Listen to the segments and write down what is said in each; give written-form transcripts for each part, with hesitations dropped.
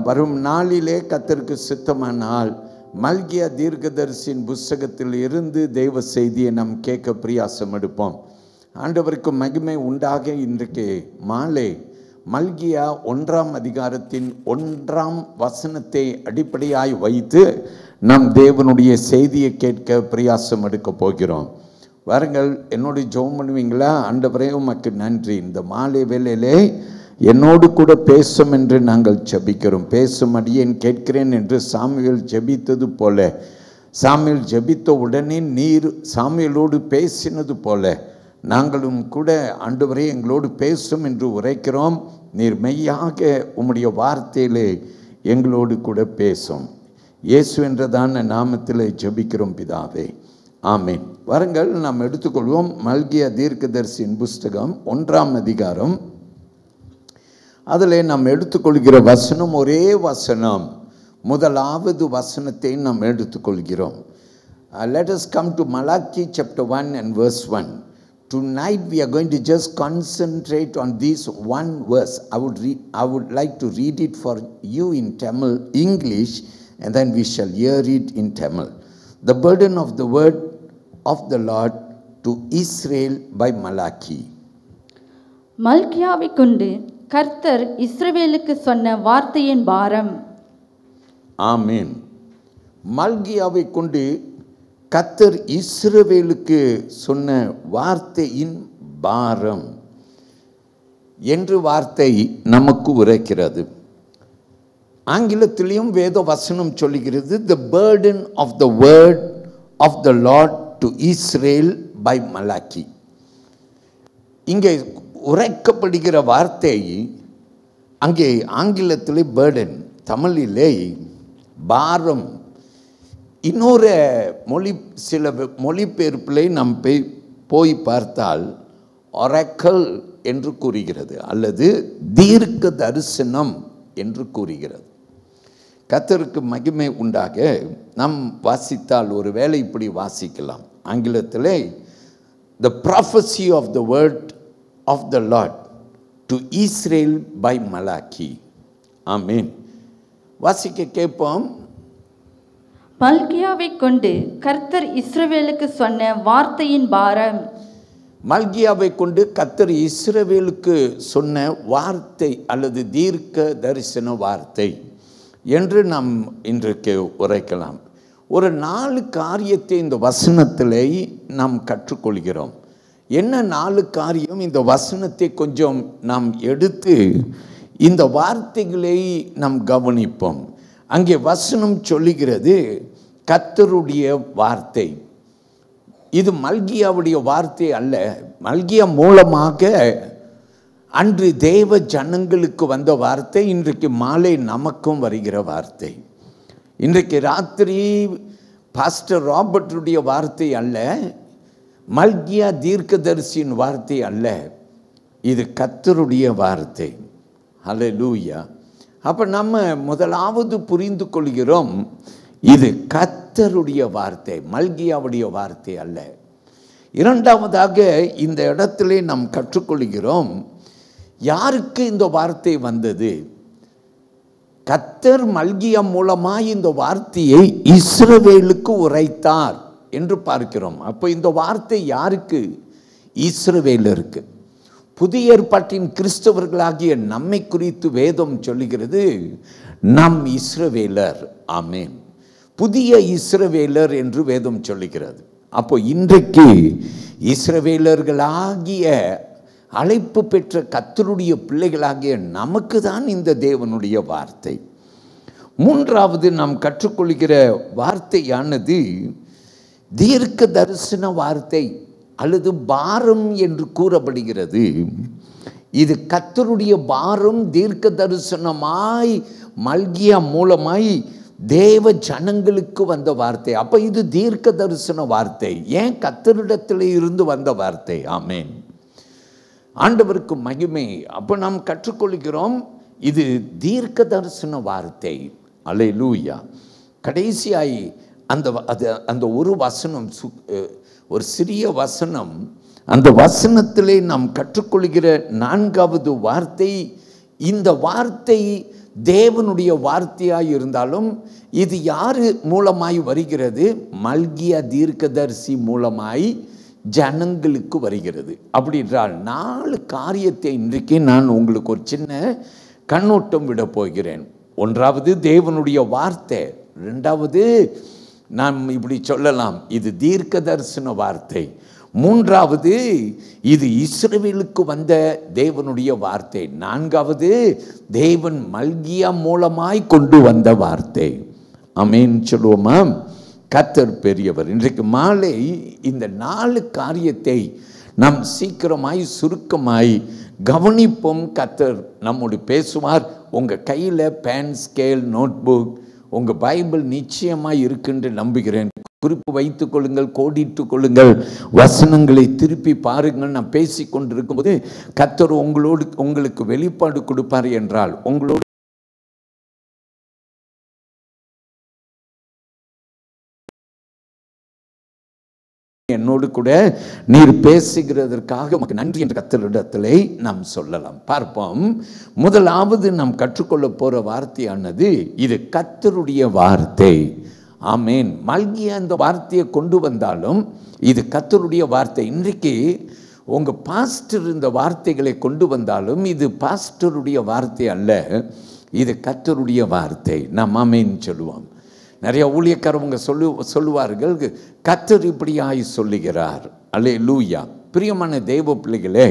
வரும் நாளிலே கர்த்தருக்கு சித்தமானால் மல்கியா தீர்க்கதரிசியின் புஸ்தகத்தில் இருந்து தெய்வ செய்தியை நாம் கேட்க பிரயாசம் எடுப்போம். ஆண்டவருக்கு மகிமை உண்டாக இன்றைக்கு மாலை மல்கியா 1ஆம் அதிகாரத்தின் 1ஆம் வசனத்தை அடிப்படையாய் வைத்து நாம் தேவனுடைய செய்தியை கேட்க பிரயாசம் எடுக்க போகிறோம். வாருங்கள், என்னோடு ஜெபம் பண்ணுவீங்களா? ஆண்டவரே உமக்கு நன்றி, இந்த மாலை வேளையிலே என்னோடு கூட பேசும் என்று நாங்கள் ஜெபிக்கிறோம். பேசும் அடியேன் கேட்கிறேன் என்று சாமுவேல் ஜெபித்தது போல, சாமுவேல் ஜெபித்த உடனே நீர் சாமுவேலோடு பேசினது போல நாங்களும் கூட ஆண்டவரே எங்களோடு பேசும் என்று உரைக்கிறோம். நீர் மெய்யாக உம்முடைய வார்த்தையிலே எங்களோடு கூட பேசும். இயேசு என்றதான நாமத்தில் ஜெபிக்கிறோம் பிதாவே, ஆமேன். வாருங்கள், நாம் எடுத்துக்கொள்வோம் மல்கியா தீர்க்கதரிசியின் புஸ்தகம் 1ஆம் அதிகாரம். அதில் நாம் எடுத்துக்கொள்கிற வசனம் ஒரே வசனம், முதலாவது வசனத்தை நாம் எடுத்துக்கொள்கிறோம். Let us come to Malachi chapter 1 and verse 1. Tonight we are going to just concentrate on this one verse. I would like to read it for you in Tamil English, and then we shall hear it in Tamil. The burden of the word of the Lord to Israel by Malachi. மல்கியாவை கொண்டு கர்த்தர் இஸ்ரவேலுக்கு சொன்ன வார்த்தையின் பாரம். ஆமென். மல்கியாவை கொண்டு கர்த்தர் இஸ்ரவேலுக்கு சொன்ன வார்த்தையின் பாரம் என்று வார்த்தை நமக்கு உரைக்கிறது. ஆங்கிலத்திலையும் வேத வசனம் சொல்லுகிறது, the burden of the word of the Lord to Israel by Malachi. இங்கே உரைக்கப்படுகிற வார்த்தை அங்கே ஆங்கிலத்திலே பேர்டன், தமிழிலே பாரம். இன்னொரு சில மொழிபெயர்ப்பிலே நாம் போய் பார்த்தால் ஒரக்கல் என்று கூறுகிறது, அல்லது தீர்க்க தரிசனம் என்று கூறுகிறது. கர்த்தருக்கு மகிமை உண்டாக. நாம் வாசித்தால் ஒரு வேளை இப்படி வாசிக்கலாம். ஆங்கிலத்திலே the prophecy of the word of the Lord to Israel by Malachi. ஆமென். வாசிக்க கேட்போம். மல்கியாவை கொண்டு கர்த்தர் இஸ்ரவேலுக்கு சொன்ன வார்த்தையின் பாரம். மல்கியாவை கொண்டு கர்த்தர் இஸ்ரவேலுக்கு சொன்ன வார்த்தை அல்லது தீர்க்க தரிசன வார்த்தை என்று நாம் இன்றைக்கு உரைக்கலாம். ஒரு 4 காரியத்தை இந்த வசனத்திலே நாம் கற்றுக்கொள்கிறோம். என்ன 4 காரியம்? இந்த வசனத்தை கொஞ்சம் நாம் எடுத்து இந்த வார்த்தைகளை நாம் கவனிப்போம். அங்கே வசனம் சொல்லுகிறது கர்த்தருடைய வார்த்தை. இது மல்கியாவுடைய வார்த்தை அல்ல. மல்கியா மூலமாக அன்று தேவ ஜனங்களுக்கு வந்த வார்த்தை இன்றைக்கு மாலை நமக்கும் வருகிற வார்த்தை. இன்றைக்கு ராத்திரி பாஸ்டர் ராபர்ட்டுடைய வார்த்தை அல்ல, மல்கியா தீர்க்கதரிசியின் வார்த்தை அல்ல, இது கர்த்தருடைய வார்த்தை. ஹல்லேலூயா. அப்போ நம்ம முதலாவது புரிந்து கொள்கிறோம், இது கர்த்தருடைய வார்த்தை, மல்கியாவுடைய வார்த்தை அல்ல. இரண்டாவதாக இந்த இடத்திலே நாம் கற்றுக்கொள்கிறோம், யாருக்கு இந்த வார்த்தை வந்தது? கர்த்தர் மல்கியா மூலமாய் இந்த வார்த்தையை இஸ்ரவேலுக்கு உரைத்தார் என்று பார்க்கிறோம். அப்போ இந்த வார்த்தை யாருக்கு? இஸ்ரவேலருக்கு. புதிய ஏற்பாட்டின் கிறிஸ்தவர்களாகிய நம்மை குறித்து வேதம் சொல்லுகிறது, நம் இஸ்ரவேலர். ஆமென். புதிய இஸ்ரவேலர் என்று வேதம் சொல்லுகிறது. அப்போ இன்றைக்கு இஸ்ரவேலர்களாகிய அழைப்பு பெற்ற கர்த்தருடைய பிள்ளைகளாகிய நமக்கு தான் இந்த தேவனுடைய வார்த்தை. மூன்றாவது நாம் கற்றுக்கொள்கிற வார்த்தையானது தீர்க்க தரிசன வார்த்தை அல்லது பாரம் என்று கூறப்படுகிறது. இது கர்த்தருடைய பாரம் தீர்க்க தரிசனமாய் மல்கியா மூலமாய் தேவ ஜனங்களுக்கு வந்த வார்த்தை. அப்போ இது தீர்க்க தரிசன வார்த்தை. ஏன்? கர்த்தரிடத்தில் இருந்து வந்த வார்த்தை. ஆமென். ஆண்டவருக்கு மகிமை. அப்போ நாம் கற்றுக்கொள்கிறோம், இது தீர்க்க தரிசன வார்த்தை. அல்லேலூயா. கடைசியாய் அந்த ஒரு வசனம், ஒரு சிறிய வசனம், அந்த வசனத்திலே நாம் கற்றுக்கொள்கிற 4வது வார்த்தை, இந்த வார்த்தை தேவனுடைய வார்த்தையாய் இருந்தாலும் இது யார் மூலமாய் வருகிறது? மல்கியா தீர்க்கதரிசி மூலமாய் ஜனங்களுக்கு வருகிறது. அப்படி என்றால் 4 காரியத்தை இன்றைக்கு நான் உங்களுக்கு ஒரு சின்ன கண்ணோட்டம் விட போகிறேன். ஒன்றாவது தேவனுடைய வார்த்தை, இரண்டாவது நாம் இப்படி சொல்லலாம் இது தீர்க்க தரிசன வார்த்தை, மூன்றாவது இது இஸ்ரவேலுக்கு வந்த தேவனுடைய வார்த்தை, நான்காவது தேவன் மல்கியா மூலமாய் கொண்டு வந்த வார்த்தை. ஆமென் சொல்லுவோமா? கர்த்தர் பெரியவர். இன்றைக்கு மாலை இந்த 4 காரியத்தை நாம் சீக்கிரமாய் சுருக்கமாய் கவனிப்போம். கர்த்தர் நம்மோடு பேசுவார். உங்கள் கையில் பேன், ஸ்கேல், நோட்புக், உங்கள் பைபிள் நிச்சயமாக இருக்குன்னு நம்புகிறேன். குறிப்பு வைத்துக் கொள்ளுங்கள், கோடிட்டு கொள்ளுங்கள், வசனங்களை திருப்பி பாருங்கள். நான் பேசி கொண்டிருக்கும்போது கர்த்தர் உங்களுக்கு வெளிப்பாடு கொடுப்பார் என்றால் உங்களோடு என்னோடு கூட நீர் பேசுகிறதற்காக உமக்கு நன்றி என்ற கர்த்தரிடத்திலே நாம் சொல்லலாம். பார்ப்போம். முதலாவது நாம் கற்றுக்கொள்ள போகிற வார்த்தையானது இது கர்த்தருடைய வார்த்தை. ஆமேன். மல்கியா அந்த வார்த்தையை கொண்டு வந்தாலும் இது கர்த்தருடைய வார்த்தை. இன்றைக்கு உங்கள் பாஸ்டர் இந்த வார்த்தைகளை கொண்டு வந்தாலும் இது பாஸ்டருடைய வார்த்தை அல்ல, இது கர்த்தருடைய வார்த்தை. நாம் ஆமேன் சொல்லுவோம். நிறைய ஊழியக்காரவங்க சொல்லுவார்கள் கர்த்தர் இப்படியாய் சொல்லுகிறார். அல்லேலூயா. பிரியமான தெய்வ பிள்ளைகளே,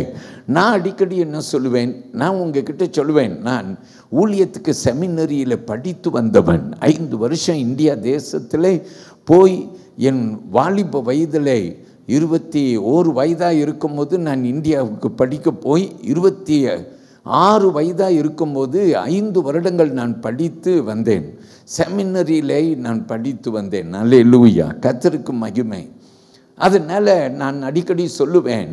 நான் அடிக்கடி என்ன சொல்லுவேன், நான் உங்ககிட்ட சொல்லுவேன், நான் ஊழியத்துக்கு செமினரியில் படித்து வந்தவன். 5 வருஷம் இந்தியா தேசத்தில் போய் என் வாலிப வயதில் 21 வயதாக இருக்கும்போது நான் இந்தியாவுக்கு படிக்க போய் 26 வயதாக இருக்கும்போது 5 வருடங்கள் நான் படித்து வந்தேன். செமினரியிலே நான் படித்து வந்தேன். அல்லேலூயா. கர்த்தருக்கு மகிமை. அதனால் நான் அடிக்கடி சொல்லுவேன்,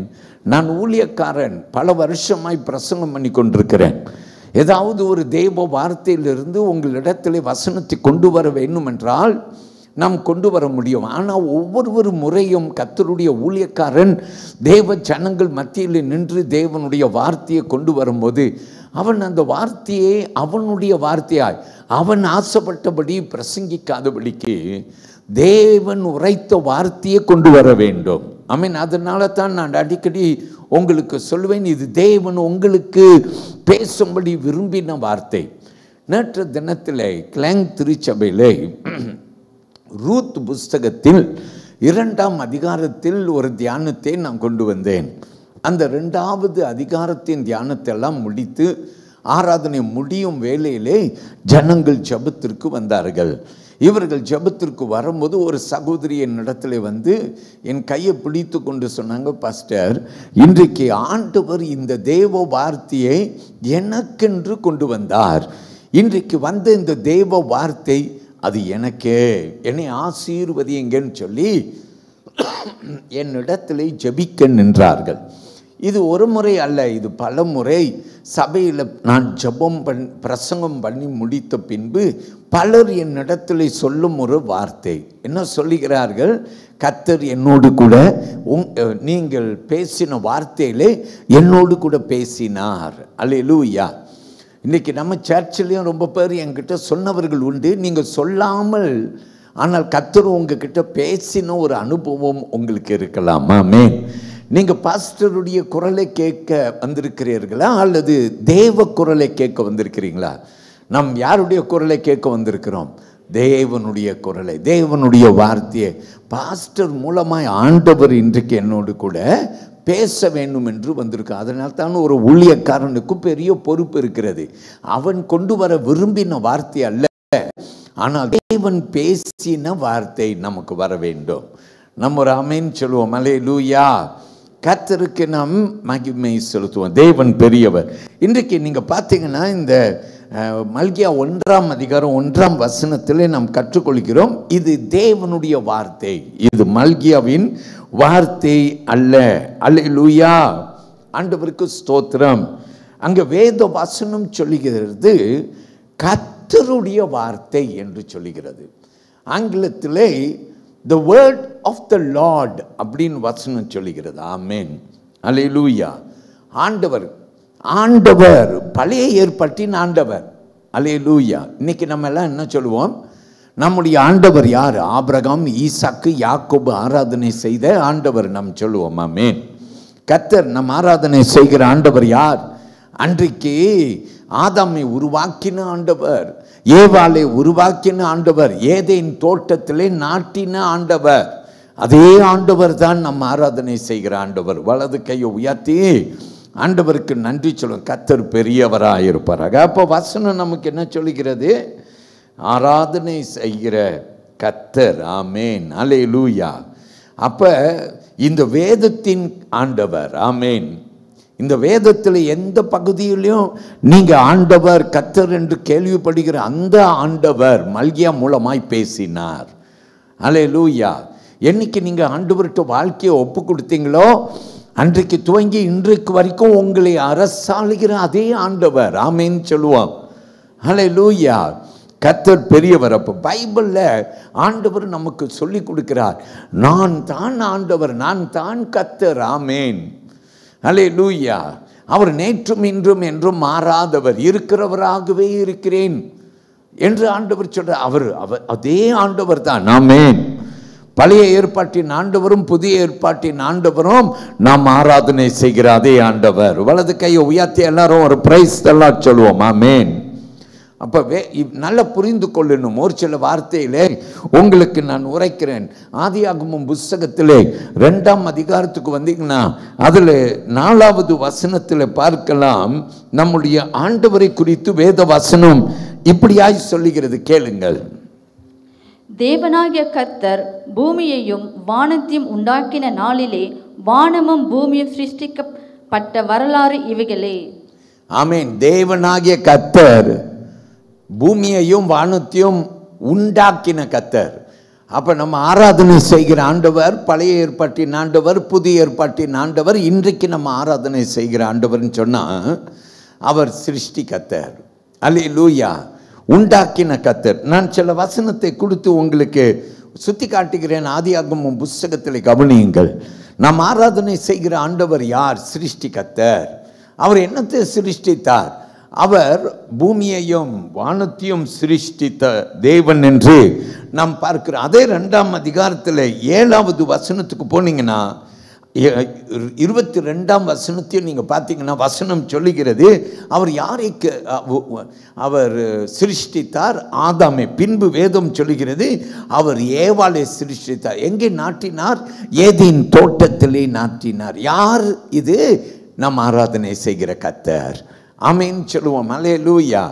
நான் ஊழியக்காரன், பல வருஷமாய் பிரசங்கம் பண்ணி கொண்டிருக்கிறேன். ஏதாவது ஒரு தெய்வ வார்த்தையிலிருந்து உங்களிடத்தில் வசனத்தை கொண்டு வர வேண்டும் என்றால் நாம் கொண்டு வர முடியும். ஆனால் ஒவ்வொரு முறையும் கர்த்தருடைய ஊழியக்காரன் தேவ ஜனங்கள் மத்தியில் நின்று தேவனுடைய வார்த்தையை கொண்டு வரும்போது அவன் அந்த வார்த்தையை அவனுடைய வார்த்தையாய் அவன் ஆசைப்பட்டபடி பிரசங்கிக்காதபடிக்கு தேவன் உரைத்த வார்த்தையை கொண்டு வர வேண்டும். ஆமீன். அதனால தான் நான் அடிக்கடி உங்களுக்கு சொல்லுவேன், இது தேவன் உங்களுக்கு பேசும்படி விரும்பின வார்த்தை. நேற்று தினத்தில் கிளாங் திருச்சபையில் ரூத் புஸ்தகத்தில் 2ஆம் அதிகாரத்தில் ஒரு தியானத்தை நான் கொண்டு வந்தேன். அந்த 2வது அதிகாரத்தின் தியானத்தெல்லாம் முடித்து ஆராதனை முடியும் வேளையிலே ஜனங்கள் ஜெபத்திற்கு வந்தார்கள். இவர்கள் ஜெபத்திற்கு வரும்போது ஒரு சகோதரி என்னிடத்துல வந்து என் கையை பிடித்து கொண்டு சொன்னாங்க, பாஸ்டர், இன்றைக்கு ஆண்டவர் இந்த தேவ வார்த்தையை எனக்கென்று கொண்டு வந்தார். இன்றைக்கு வந்த இந்த தேவ வார்த்தை அது எனக்கே, என்னை ஆசீர்வதிங்கன்னு சொல்லி என்னிடத்திலே ஜெபிக்க நின்றார்கள். இது ஒரு முறை அல்ல, இது பல முறை சபையில் நான் பிரசங்கம் பண்ணி முடித்த பின்பு பலர் என்னிடத்தில் சொல்லும் ஒரு வார்த்தை என்ன சொல்லுகிறார்கள், கர்த்தர் என்னோடு கூட நீங்கள் பேசின வார்த்தையிலே என்னோடு கூட பேசினார். அல்லேலூயா. இன்றைக்கி நம்ம சர்ச்சிலையும் ரொம்ப பேர் என்கிட்ட சொன்னவர்கள் உண்டு. நீங்கள் சொல்லாமல் ஆனால் கர்த்தர் உங்ககிட்ட பேசின ஒரு அனுபவம் உங்களுக்கு இருக்கலாம். ஆமென். நீங்கள் பாஸ்டருடைய குரலை கேட்க வந்திருக்கிறீர்களா அல்லது தேவ குரலை கேட்க வந்திருக்கிறீங்களா? நாம் யாருடைய குரலை கேட்க வந்திருக்கிறோம்? தேவனுடைய குரலை, தேவனுடைய வார்த்தையை. பாஸ்டர் மூலமாய் ஆண்டவர் இன்றைக்கு என்னோடு கூட பேச வேண்டும் என்று வந்திருக்க. அதனால் தான் ஒரு ஊழியக்காரனுக்கும் பெரிய பொறுப்பு இருக்கிறது. அவன் கொண்டு வர விரும்பின வார்த்தை அல்ல, ஆனால் தேவன் பேசின வார்த்தை நமக்கு வர வேண்டும். நம்ம ஒரு ஆமென் சொல்லுவோம். அல்லேலூயா. கர்த்தருக்கு நாம் மகிமை செலுத்துவோம். தேவன் பெரியவர். இன்றைக்கு நீங்கள் பார்த்தீங்கன்னா இந்த மல்கியா 1ஆம் அதிகாரம் 1ஆம் வசனத்திலே நாம் கற்றுக்கொள்கிறோம், இது தேவனுடைய வார்த்தை, இது மல்கியாவின் வார்த்தை அல்ல. அல்லேலூயா. ஆண்டவருக்கு ஸ்தோத்திரம். அங்கே வேத வசனம் சொல்லுகிறது கர்த்தருடைய வார்த்தை என்று சொல்லுகிறது. ஆங்கிலத்திலே the word of the Lord அப்படின்னு வசனம் சொல்லுகிறது. ஆமென். அல்லேலூயா. ஆண்டவர் பழைய ஏற்பாட்டின் ஆண்டவர், அல்லேலூயா. இன்னைக்கு நம்ம எல்லாம் என்ன சொல்லுவோம்? நம்முடைய ஆண்டவர் யார்? ஆபிரகாம், ஈசாக்கு, யாக்கோபு ஆராதனை செய்த ஆண்டவர் நாம் சொல்லுவோம். ஆமென். கர்த்தர் நம் ஆராதனை செய்கிற ஆண்டவர் யார்? அன்றைக்கு ஆதாமை உருவாக்கின ஆண்டவர், ஏவாளை உருவாக்கின ஆண்டவர், ஏதேன் தோட்டத்திலே நாட்டின ஆண்டவர். அதே ஆண்டவர் தான் நம்ம ஆராதனை செய்கிற ஆண்டவர். வலது கையை உயர்த்தி ஆண்டவருக்கு நன்றி சொல்லும். கர்த்தர் பெரியவராக இருப்பாராக. அப்போ வசனம் நமக்கு என்ன சொல்லுகிறது? ஆராதனை செய்கிற கர்த்தர். ஆமேன், அல்லேலூயா. அப்ப இந்த வேதத்தின் ஆண்டவர். ஆமேன். இந்த வேதத்தில் எந்த பகுதியிலும் நீங்க ஆண்டவர் கர்த்தர் என்று கேள்விப்படுகிற அந்த ஆண்டவர் மல்கியா மூலமாய் பேசினார். அல்லேலூயா. என்னைக்கு நீங்க ஆண்டவர்கிட்ட வாழ்க்கையை ஒப்பு கொடுத்தீங்களோ அன்றைக்கு துவங்கி இன்றைக்கு வரைக்கும் உங்களை அரசாளுகிற அதே ஆண்டவர். ஆமேன் சொல்லுவோம். அல்லேலூயா. கர்த்தர் பெரியவர். அப்போ பைபிளில் ஆண்டவர் நமக்கு சொல்லி கொடுக்கிறார், நான் தான் ஆண்டவர், நான் தான் கர்த்தர். ஆமேன், அல்லேலூயா. அவர் நேற்றும் இன்றும் என்றும் மாறாதவர், இருக்கிறவராகவே இருக்கிறேன் என்று ஆண்டவர் சொல்றார். அவர் அதே ஆண்டவர் தான். ஆமேன். பழைய ஏற்பாட்டின் ஆண்டவரும் புதிய ஏற்பாட்டின் ஆண்டவரும் நாம் ஆராதனை செய்கிற அதே ஆண்டவர். வலது கையை உயர்த்தி எல்லாரும் ஒரு பிரைஸ் எல்லாம் சொல்லுவோம். ஆமேன். அப்போ நல்லா புரிந்து கொள்ளணும். ஒரு சில வார்த்தையிலே உங்களுக்கு நான் உரைக்கிறேன். ஆதியாகமம் புஸ்தகத்திலே 2ஆம் அதிகாரத்துக்கு வந்தீங்கன்னா அதில் 4வது வசனத்தில் பார்க்கலாம். நம்முடைய ஆண்டவரை குறித்து வேத வசனம் இப்படியாய் சொல்லுகிறது, கேளுங்கள். தேவனாகிய கர்த்தர் பூமியையும் வானத்தையும் உண்டாக்கின நாளிலே வானமும் பூமியும் சிருஷ்டிக்கப்பட்ட வரலாறு இவைகளே. ஆமேன். தேவனாகிய கர்த்தர் பூமியையும் வானத்தையும் உண்டாக்கின கர்த்தர். அப்ப நம்ம ஆராதனை செய்கிற ஆண்டவர் பழைய ஏற்பாட்டின் ஆண்டவர், புதிய ஏற்பாட்டின் ஆண்டவர், இன்றைக்கு நம்ம ஆராதனை செய்கிற ஆண்டவர்னு சொன்னா அவர் சிருஷ்டி கர்த்தர். அல்லேலூயா. உண்டாக்கின கர்த்தர். நான் சில வசனத்தை கொடுத்து உங்களுக்கு சுத்தி காட்டுகிறேன். ஆதியாகமம் புஸ்தகத்தில் கவனியுங்கள். நாம் ஆராதனை செய்கிற ஆண்டவர் யார்? சிருஷ்டி கர்த்தர். அவர் என்னத்தை சிருஷ்டித்தார்? அவர் பூமியையும் வானத்தையும் சிருஷ்டித்த தேவன் என்று நாம் பார்க்கிறோம். அதே 2ஆம் அதிகாரத்தில் 7வது வசனத்துக்கு போனீங்கன்னா 22ஆம் வசனத்தையும் நீங்கள் பார்த்தீங்கன்னா வசனம் சொல்லுகிறது, அவர் யாரைக்கு அவர் சிருஷ்டித்தார்? ஆதாமை. பின்பு வேதம் சொல்லுகிறது அவர் ஏவாளை சிருஷ்டித்தார். எங்கே நாட்டினார்? ஏதேன் தோட்டத்திலே நாட்டினார். யார் இது? நாம் ஆராதனை செய்கிற கர்த்தர். ஆமேன் சொல்லுவோம். அல்லேலூயா.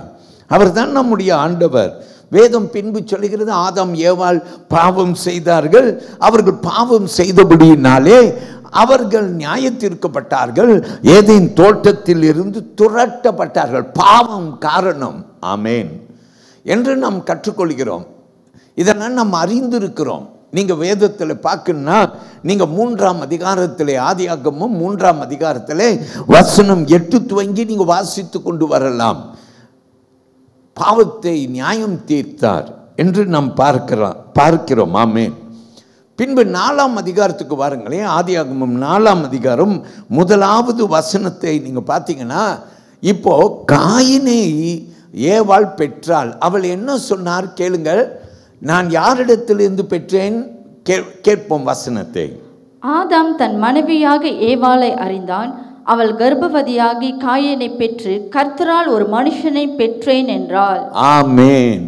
அவர் தான் நம்முடைய ஆண்டவர். வேதம் பின்பு சொல்லுகிறது, ஆதாம் ஏவாள் பாவம் செய்தார்கள். அவர்கள் பாவம் செய்தபடியினாலே அவர்கள் நியாயத்தீர்க்கப்பட்டார்கள். ஏதேன் தோட்டத்தில் இருந்து துரட்டப்பட்டார்கள். பாவம் காரணம். ஆமேன் என்று நாம் கற்றுக்கொள்கிறோம். இதெல்லாம் நாம் அறிந்திருக்கிறோம். நீங்க வேதத்தில் பார்க்கணும்னா நீங்க 3ஆம் அதிகாரத்திலே, ஆதியாகமம் 3ஆம் அதிகாரத்திலே வசனம் 8 துவங்கி நீங்க வாசித்து கொண்டு வரலாம். பாவத்தை நியாயம் தீர்த்தார் என்று நாம் பார்க்கிறோம். ஆமென். பின்பு 4ஆம் அதிகாரத்துக்கு வாருங்களேன். ஆதியாகமம் 4ஆம் அதிகாரம் 1வது வசனத்தை நீங்க பார்த்தீங்கன்னா, இப்போ காயினை ஏவாள் பெற்றாள். அவள் என்ன சொன்னார் கேளுங்கள். நான் யாரிடத்திலிருந்து பெற்றேன்? கேட்போம் வசனத்தை. ஆதாம் தன் மனைவியாக ஏவாளை அறிந்தான். அவள் கர்ப்பவதியாகி காயினை பெற்று கர்த்தரால் ஒரு மனுஷனை பெற்றேன் என்றாள். ஆமென்.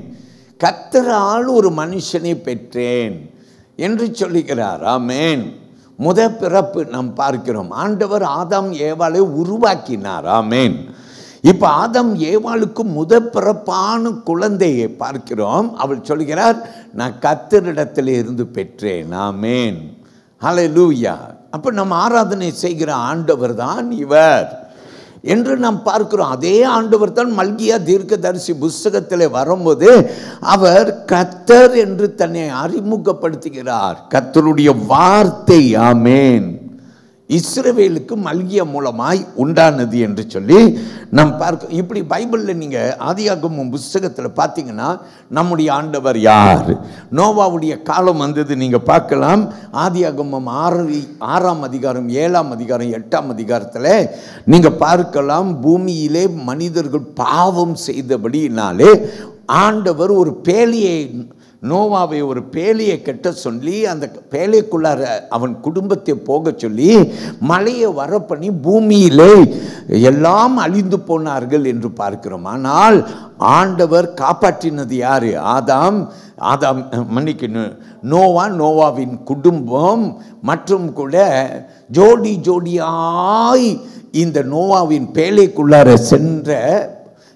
கர்த்தரால் ஒரு மனுஷனை பெற்றேன் என்று சொல்லுகிறார். ஆமென். முத பிறப்பு நாம் பார்க்கிறோம். ஆண்டவர் ஆதாம் ஏவாளை உருவாக்கினார். ஆமென். இப்ப ஆதாம் ஏவாளுக்கு முத பிறப்பான குழந்தையை பார்க்கிறோம். அவள் சொல்கிறார், நான் கர்த்தரிடத்தில் இருந்து பெற்றேன். ஆமென். ஹல்லேலூயா. அப்ப நம்ம ஆராதனை செய்கிற ஆண்டவர் தான் இவர் என்று நாம் பார்க்கிறோம். அதே ஆண்டவர் தான் மல்கியா தீர்க்கதரிசி புஸ்தகத்தில் வரும்போது அவர் கர்த்தர் என்று தன்னை அறிமுகப்படுத்துகிறார். கர்த்தருடைய வார்த்தை. ஆமென். இஸ்ரவேலுக்கு மல்கியா மூலமாய் உண்டானது என்று சொல்லி நாம் பார்க்க. இப்படி பைபிளில் நீங்கள் ஆதியாகமம் புஸ்தகத்தில் பார்த்தீங்கன்னா நம்முடைய ஆண்டவர் யார், நோவாவுடைய காலம் வந்தது நீங்கள் பார்க்கலாம். ஆதியாகமம் 6ஆம் அதிகாரம் 7ஆம் அதிகாரம் 8ஆம் அதிகாரத்தில் நீங்கள் பார்க்கலாம். பூமியிலே மனிதர்கள் பாவம் செய்தபடியினாலே ஆண்டவர் ஒரு பேலியை, நோவாவை ஒரு பேலியை கட்ட சொல்லி அந்த பேலைக்குள்ளார அவன் குடும்பத்தை போக சொல்லி மழையை வர பண்ணி பூமியிலே எல்லாம் அழிந்து போனார்கள் என்று பார்க்கிறோம். ஆனால் ஆண்டவர் காப்பாற்றினது யாரு? ஆதாம் மன்னிக்கணும், நோவாவின் குடும்பம் மற்றும் கூட ஜோடி ஜோடியாய் இந்த நோவாவின் பேலைக்குள்ளார சென்ற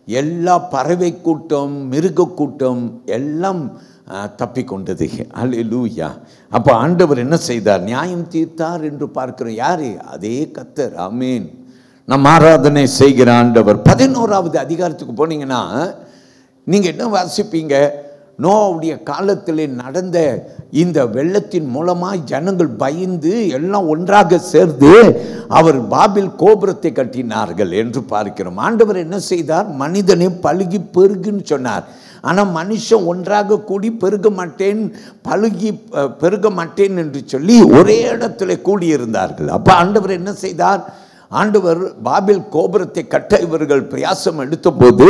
எல்லா பறவை கூட்டம், மிருக கூட்டம் எல்லாம் தப்பிக்கொண்டது. அல்லேலூயா. அப்போ ஆண்டவர் என்ன செய்தார்? நியாயம் தீர்த்தார் என்று பார்க்கிறோம். யாரு? அதே கர்த்தர். ஆமென். நம் ஆராதனை செய்கிற ஆண்டவர். 11ஆவது அதிகாரத்துக்கு போனீங்கன்னா நீங்கள் என்ன வாசிப்பீங்க? நோவாவுடைய காலத்தில் நடந்த இந்த வெள்ளத்தின் மூலமாக ஜனங்கள் பயந்து எல்லாம் ஒன்றாக சேர்ந்து அவர் பாபில் கோபுரத்தை கட்டினார்கள் என்று பார்க்கிறோம். ஆண்டவர் என்ன செய்தார்? மனிதனை பழுகி பெருகுன்னு சொன்னார். ஆனால் மனுஷன் ஒன்றாக கூடி பெருக மாட்டேன், பழுகி பெருக மாட்டேன் என்று சொல்லி ஒரே இடத்துல கூடியிருந்தார்கள். அப்போ ஆண்டவர் என்ன செய்தார்? ஆண்டவர் பாபில் கோபுரத்தை கட்ட இவர்கள் பிரயாசம் எடுத்த போது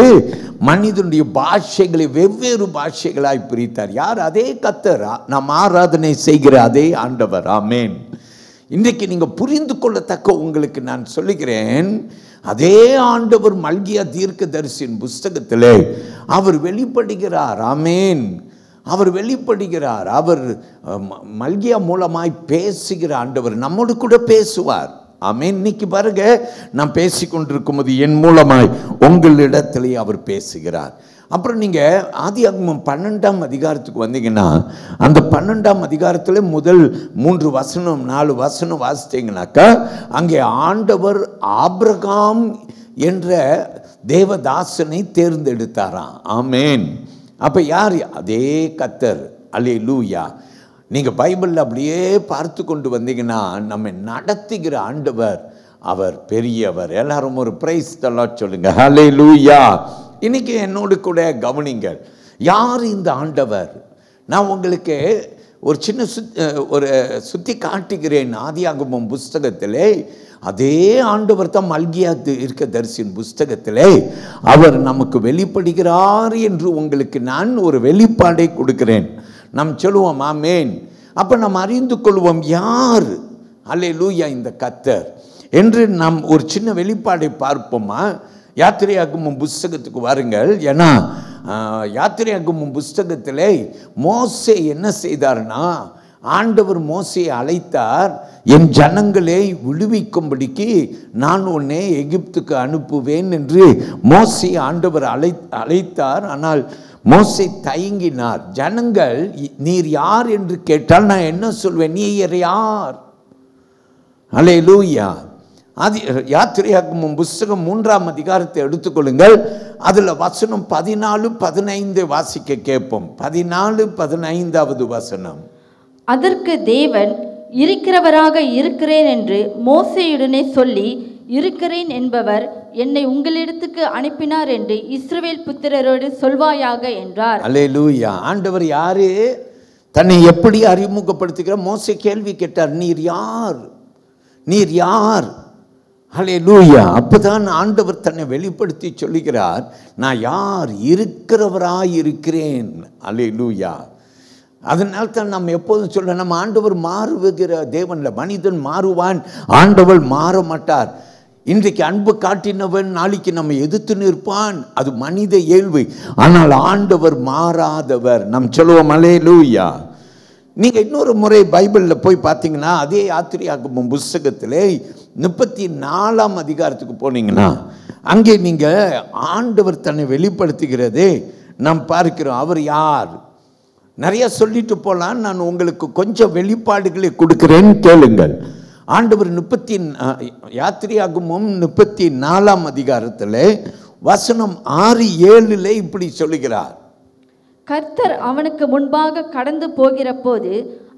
மனிதனுடைய பாஷைகளை வெவ்வேறு பாஷைகளாய் பிரித்தார். யார்? அதே கர்த்தர். நாம் ஆராதனை செய்கிற அதே ஆண்டவர். ஆமென். இன்றைக்கு நீங்கள் புரிந்து கொள்ளத்தக்க உங்களுக்கு நான் சொல்லுகிறேன், அதே ஆண்டவர் மல்கியா தீர்க்கதரிசியின் புஸ்தகத்திலே அவர் வெளிப்படுகிறார். ஆமென். அவர் வெளிப்படுகிறார். அவர் மல்கியா மூலமாய் பேசுகிற ஆண்டவர் நம்மோடு கூட பேசுவார். ஆமென். இன்னைக்கு பாருங்க, நான் பேசிக்கொண்டிருக்கும் போது என் மூலமாய் உங்களிடத்திலே அவர் பேசுகிறார். அப்புறம் நீங்கள் ஆதியாகமம் 12ஆம் அதிகாரத்துக்கு வந்தீங்கன்னா அந்த 12ஆம் அதிகாரத்தில் முதல் 3 வசனம் 4 வசனம் வாசித்தீங்கன்னாக்கா அங்கே ஆண்டவர் ஆபிரகாம் என்ற தேவதாசனை தேர்ந்தெடுத்தாராம். ஆமென். அப்போ யார்? அதே கர்த்தர். அல்லேலூயா. நீங்கள் பைபிளில் அப்படியே பார்த்து கொண்டு வந்தீங்கன்னா நம்ம நடத்துகிற ஆண்டவர் அவர் பெரியவர். எல்லாரும் ஒரு பிரைஸ் தி லார்ட் சொல்லுங்க. ஹல்லேலூயா. இன்னைக்கு என்னோடு கூட கவனிங்கள், யார் இந்த ஆண்டவர்? நான் உங்களுக்கு ஒரு சின்ன சுத்தி காட்டுகிறேன். ஆதியாகமம் புஸ்தகத்திலே அதே ஆண்டவர் தான் மல்கியா தீர்க்கதரிசியின் புஸ்தகத்திலே அவர் நமக்கு வெளிப்படுகிறார் என்று உங்களுக்கு நான் ஒரு வெளிப்பாடை கொடுக்கிறேன். நாம் சொல்லுவோம் ஆமென். அப்போ நாம் அறிந்து கொள்வோம் யார் அல்லேலூயா இந்த கர்த்தர் என்று. நாம் ஒரு சின்ன வெளிப்பாடை பார்ப்போமா? யாத்திரையாகமம் புஸ்தகத்துக்கு வாருங்கள். ஏன்னா யாத்திரையாகமம் புஸ்தகத்திலே மோசே என்ன செய்தார்னா, ஆண்டவர் மோசையை அழைத்தார், என் ஜனங்களை விடுவிக்கும்படிக்கு நான் உன்னை எகிப்துக்கு அனுப்புவேன் என்று மோசே ஆண்டவர் அழைத்தார். ஆனால் மோசே தயங்கினார். ஜனங்கள் நீர் யார் என்று கேட்டால் நான் என்ன சொல்வேன்? நீர் யார்? அல்லேலூயா. யாத்திரையாகமம் புஸ்தகம் 3ஆம் அதிகாரத்தை எடுத்துக்கொள்ளுங்கள். அதில் வசனம் 14, 15 வாசிக்க கேட்போம். 14, 15வது வசனம். அதற்கு தேவன் இருக்கிறவராக இருக்கிறேன் என்று மோசேயுடனே சொல்லி, இருக்கிறேன் என்பவர் என்னை உங்களிடத்துக்கு அனுப்பினார் என்று இஸ்ரவேல் புத்திரரோடு சொல்வாயாக என்றார். அல்லேலூயா. ஆண்டவர் யாரு? தன்னை எப்படி அறிமுகப்படுத்துகிற? மோசே கேள்வி கேட்டார், நீர் யார்? நீர் யார்? அல்லேலூயா. அப்பதான் ஆண்டவர் தன்னை வெளிப்படுத்தி சொல்லுகிறார், நான் யார்? இருக்கிறவராய் இருக்கிறேன். அல்லேலூயா. அதனால் தான் நம்ம எப்போதும் சொல்ல, நம்ம ஆண்டவர் மாறுகிற தேவன்ல. மனிதன் மாறுவான், ஆண்டவர் மாற மாட்டார். இன்றைக்கு அன்பு காட்டினவன் நாளைக்கு நம்ம எதிர்த்து நிற்பான், அது மனித இயல்பு. ஆனால் ஆண்டவர் மாறாதவர். நாம் சொல்லுவோம் அல்லேலூயா. நீங்கள் இன்னொரு முறை பைபிளில் போய் பார்த்தீங்கன்னா அதே யாத்திரையாகமம் புஸ்தகத்திலே 34ஆம் அதிகாரத்துக்கு போனீங்கன்னா அங்கே நீங்கள் ஆண்டவர் தன்னை வெளிப்படுத்துகிறதே நாம் பார்க்கிறோம். அவர் யார்? நிறைய சொல்லிட்டு போகலாம், நான் உங்களுக்கு கொஞ்சம் வெளிப்பாடுகளை கொடுக்கிறேன், கேளுங்கள். ஆண்டவர் யாத்திரையாகமம் 34ஆம் அதிகாரத்தில் வசனம் 6, 7 இப்படி சொல்லுகிறார். கர்த்தர் அவனுக்கு முன்பாக கடந்து போகிற போது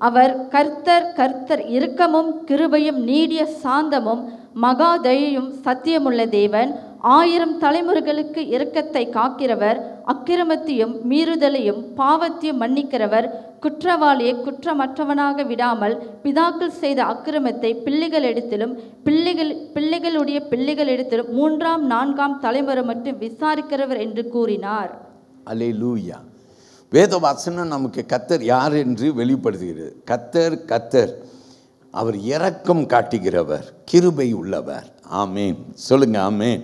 அவர் கர்த்தர் கர்த்தர் இரக்கமும் கிருபையும் நீடிய சாந்தமும் மகா தயையும் சத்தியமுள்ள தேவன், 1000 தலைமுறைகளுக்கு இரக்கத்தை காக்கிறவர், அக்கிரமத்தையும் மீறுதலையும் பாவத்தையும் மன்னிக்கிறவர், குற்றவாளியை குற்றமற்றவனாக விடாமல் பிதாக்கள் செய்த அக்கிரமத்தை பிள்ளைகளிடத்திலும் பிள்ளைகளுடைய பிள்ளைகளிடத்திலும் 3ஆம் 4ஆம் தலைமுறை மட்டும் விசாரிக்கிறவர் என்று கூறினார். அல்லேலூயா. வேத வசனம் நமக்கு கர்த்தர் யார் என்று வெளிப்படுத்துகிறது. கர்த்தர் கர்த்தர், அவர் இரக்கம் காட்டுகிறவர், கிருபை உள்ளவர். ஆமேன், சொல்லுங்க ஆமேன்.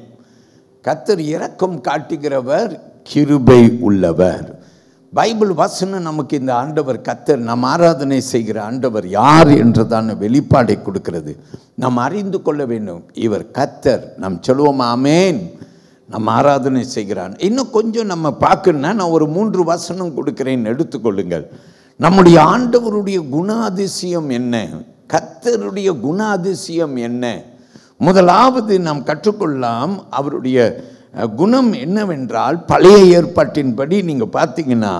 கர்த்தர் இரக்கம் காட்டுகிறவர், கிருபை உள்ளவர். பைபிள் வசனம் நமக்கு இந்த ஆண்டவர் கர்த்தர், நாம் ஆராதனை செய்கிற ஆண்டவர் யார் என்றதான வெளிப்பாடை கொடுக்கிறது. நாம் அறிந்து கொள்ள வேண்டும், இவர் கர்த்தர். நாம் சொல்லுவோம் ஆமேன். நம்ம ஆராதனை செய்கிறான். இன்னும் கொஞ்சம் நம்ம பார்க்கணும்னா நான் ஒரு 3 வசனம் கொடுக்கிறேன், எடுத்துக்கொள்ளுங்கள். நம்முடைய ஆண்டவருடைய குணாதிசயம் என்ன, கர்த்தருடைய குணாதிசயம் என்ன? முதலாவது நாம் கற்றுக்கொள்ளலாம் அவருடைய குணம் என்னவென்றால், பழைய ஏற்பாட்டின்படி நீங்கள் பார்த்தீங்கன்னா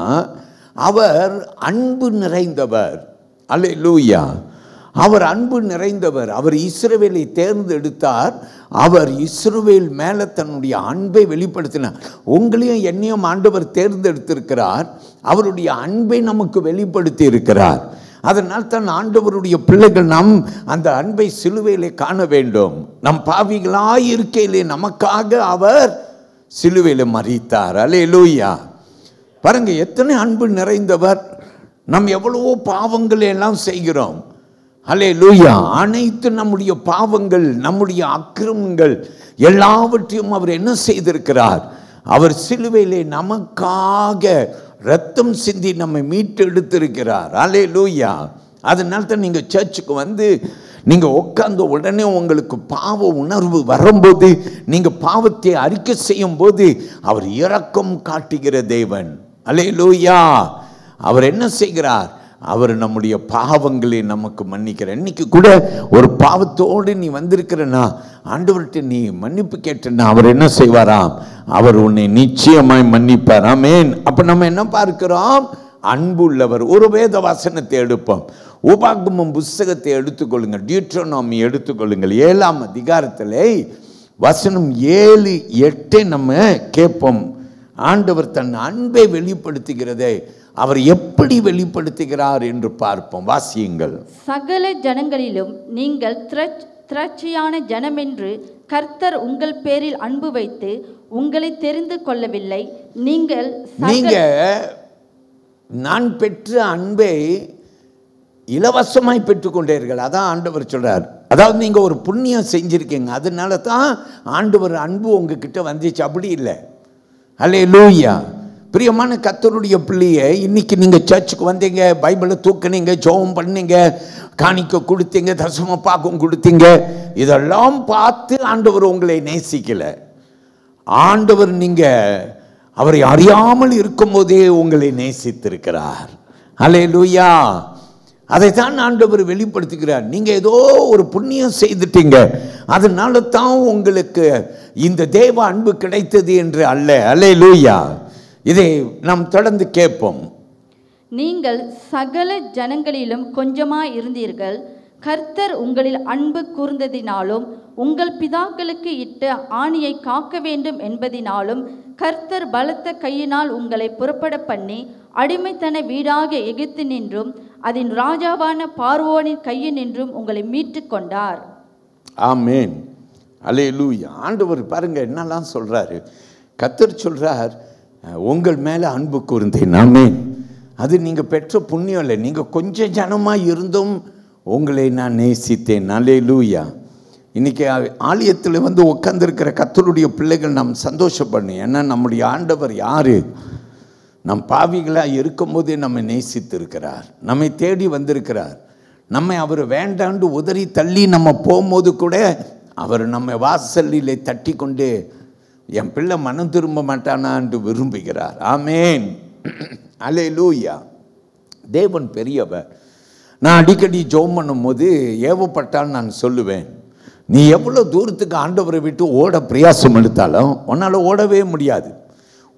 அவர் அன்பு நிறைந்தவர். அல்லேலூயா. அவர் அன்பு நிறைந்தவர். அவர் இஸ்ரவேலை தேர்ந்தெடுத்தார். அவர் இஸ்ரவேல் மேலே தன்னுடைய அன்பை வெளிப்படுத்தினார். உங்களையும் என்னையும் ஆண்டவர் தேர்ந்தெடுத்திருக்கிறார். அவருடைய அன்பை நமக்கு வெளிப்படுத்தி இருக்கிறார். அதனால் தான் ஆண்டவருடைய பிள்ளைகள் நாம் அந்த அன்பை சிலுவையிலே காண வேண்டும். நம் பாவிகளாய் இருக்கையிலே நமக்காக அவர் சிலுவையிலே மரித்தார். அல்லேலூயா. பாருங்க, எத்தனை அன்பு நிறைந்தவர். நாம் எவ்வளவோ பாவங்களை எல்லாம் செய்கிறோம். அல்லேலூயா. அனைத்து நம்முடைய பாவங்கள், நம்முடைய அக்கிரமங்கள் எல்லாவற்றையும் அவர் என்ன செய்திருக்கிறார்? அவர் சிலுவையிலே நமக்காக ரத்தம் சிந்தி நம்மை மீட்டு எடுத்திருக்கிறார். அல்லேலூயா. அதனால தான் நீங்கள் சர்ச்சுக்கு வந்து நீங்கள் உட்கார்ந்த உடனே உங்களுக்கு பாவ உணர்வு வரும்போது, நீங்கள் பாவத்தை அறிக்கை செய்யும் போது அவர் இரக்கம் காட்டுகிற தேவன். அல்லேலூயா. அவர் என்ன செய்கிறார்? அவர் நம்முடைய பாவங்களை நமக்கு மன்னிக்கிறார். இன்னைக்கு கூட ஒரு பாவத்தோடு நீ வந்திருக்கிறனா, ஆண்டவர்கிட்ட நீ மன்னிப்பு கேட்டனா, அவர் என்ன செய்வாராம்? அவர் உன்னை நிச்சயமாய் மன்னிப்பார். ஆமென். அப்ப நம்ம என்ன பார்க்கிறோம்? அன்பு உள்ளவர். ஒரு வேத வசனத்தை எடுப்போம். உபாகமம் புஸ்தகத்தை எடுத்துக்கொள்ளுங்கள், டியூட்ரோனோமி எடுத்துக்கொள்ளுங்கள். 7ஆம் அதிகாரத்திலே வசனம் 7, 8 நம்ம கேட்போம். ஆண்டவர் தன் அன்பை வெளிப்படுத்துகிறதே அவர் எப்படி வெளிப்படுத்துகிறார் என்று பார்ப்போம். வாசியுங்கள். சகல ஜனங்களிலும் நீங்கள் திரட்சியான ஜனமென்று கர்த்தர் உங்கள் பேரில் அன்பு வைத்து உங்களை தெரிந்து கொள்ளவில்லை. நீங்க நான் பெற்ற அன்பை இலவசமாய் பெற்றுக்கொண்டீர்கள். அதான் ஆண்டவர் சொல்றார். அதாவது நீங்க ஒரு புண்ணியம் செஞ்சிருக்கீங்க, அதனால தான் ஆண்டவர் அன்பு உங்ககிட்ட வந்துச்சு. அப்படி இல்லை. அல்லேலூயா. பிரியமான கர்த்தருடைய பிள்ளையை, இன்னைக்கு நீங்கள் சர்ச்சுக்கு வந்தீங்க, பைபிளை தூக்குனீங்க, ஜெபம் பண்ணீங்க, காணிக்க கொடுத்தீங்க, தசம பாகம் கொடுத்தீங்க, இதெல்லாம் பார்த்து ஆண்டவர் உங்களை நேசிக்கலை. ஆண்டவர் நீங்கள் அவரை அறியாமல் இருக்கும்போதே உங்களை நேசித்திருக்கிறார். அல்லேலூயா. அதைத்தான் ஆண்டவர் வெளிப்படுத்துகிறார். நீங்கள் ஏதோ ஒரு புண்ணியம் செய்துட்டீங்க, அதனால தான் உங்களுக்கு இந்த தேவ அன்பு கிடைத்தது என்று அல்ல. அல்லேலூயா. இதை நாம் தொடர்ந்து கேட்போம். நீங்கள் சகல ஜனங்களிலும் கொஞ்சமாய் இருந்தீர்கள். கர்த்தர் உங்களில் அன்பு கூர்ந்ததினாலும் உங்கள் பிதாக்களுக்கு இட்ட ஆணியை காக்க வேண்டும் என்பதினாலும் கர்த்தர் பலத்த கையினால் உங்களை புறப்பட பண்ணி அடிமைத்தன வீடாக எகிப்து நின்றும் அதன் ராஜாவான பார்வோனின் கையினின்றும் உங்களை மீட்டு கொண்டார். ஆமென். அல்லேலூயா. ஆண்டவர் பாருங்க என்னெல்லாம் சொல்றாரு. கர்த்தர் சொல்றார், உங்கள் மேலே அன்பு கூர்ந்தேன். ஆமென். அது நீங்கள் பெற்ற புண்ணியம் இல்லை. நீங்கள் கொஞ்சம் ஜனமாக இருந்தும் உங்களை நான் நேசித்தேன். அல்லேலூயா. இன்றைக்கி ஆலயத்தில் வந்து உட்காந்துருக்கிற கர்த்தருடைய பிள்ளைகள் நாம் சந்தோஷப்படணும். ஏன்னா நம்முடைய ஆண்டவர் யார்? நம் பாவிகளாக இருக்கும்போதே நம்மை நேசித்திருக்கிறார், நம்மை தேடி வந்திருக்கிறார். நம்மை அவர் வேண்டாண்டு உதறி தள்ளி நம்ம போகும்போது கூட அவர் நம்மை வாசலிலே தட்டி கொண்டு என் பிள்ளை மனம் திரும்ப மாட்டானா என்று விரும்புகிறார். ஆமேன். அல்லேலூயா. தேவன் பெரியவர். நான் அடிக்கடி ஜெபம் பண்ணும்போது ஏவப்பட்டால் நான் சொல்லுவேன், நீ எவ்வளோ தூரத்துக்கு ஆண்டவரை விட்டு ஓட பிரயாசம் எடுத்தாலும் உன்னால் ஓடவே முடியாது.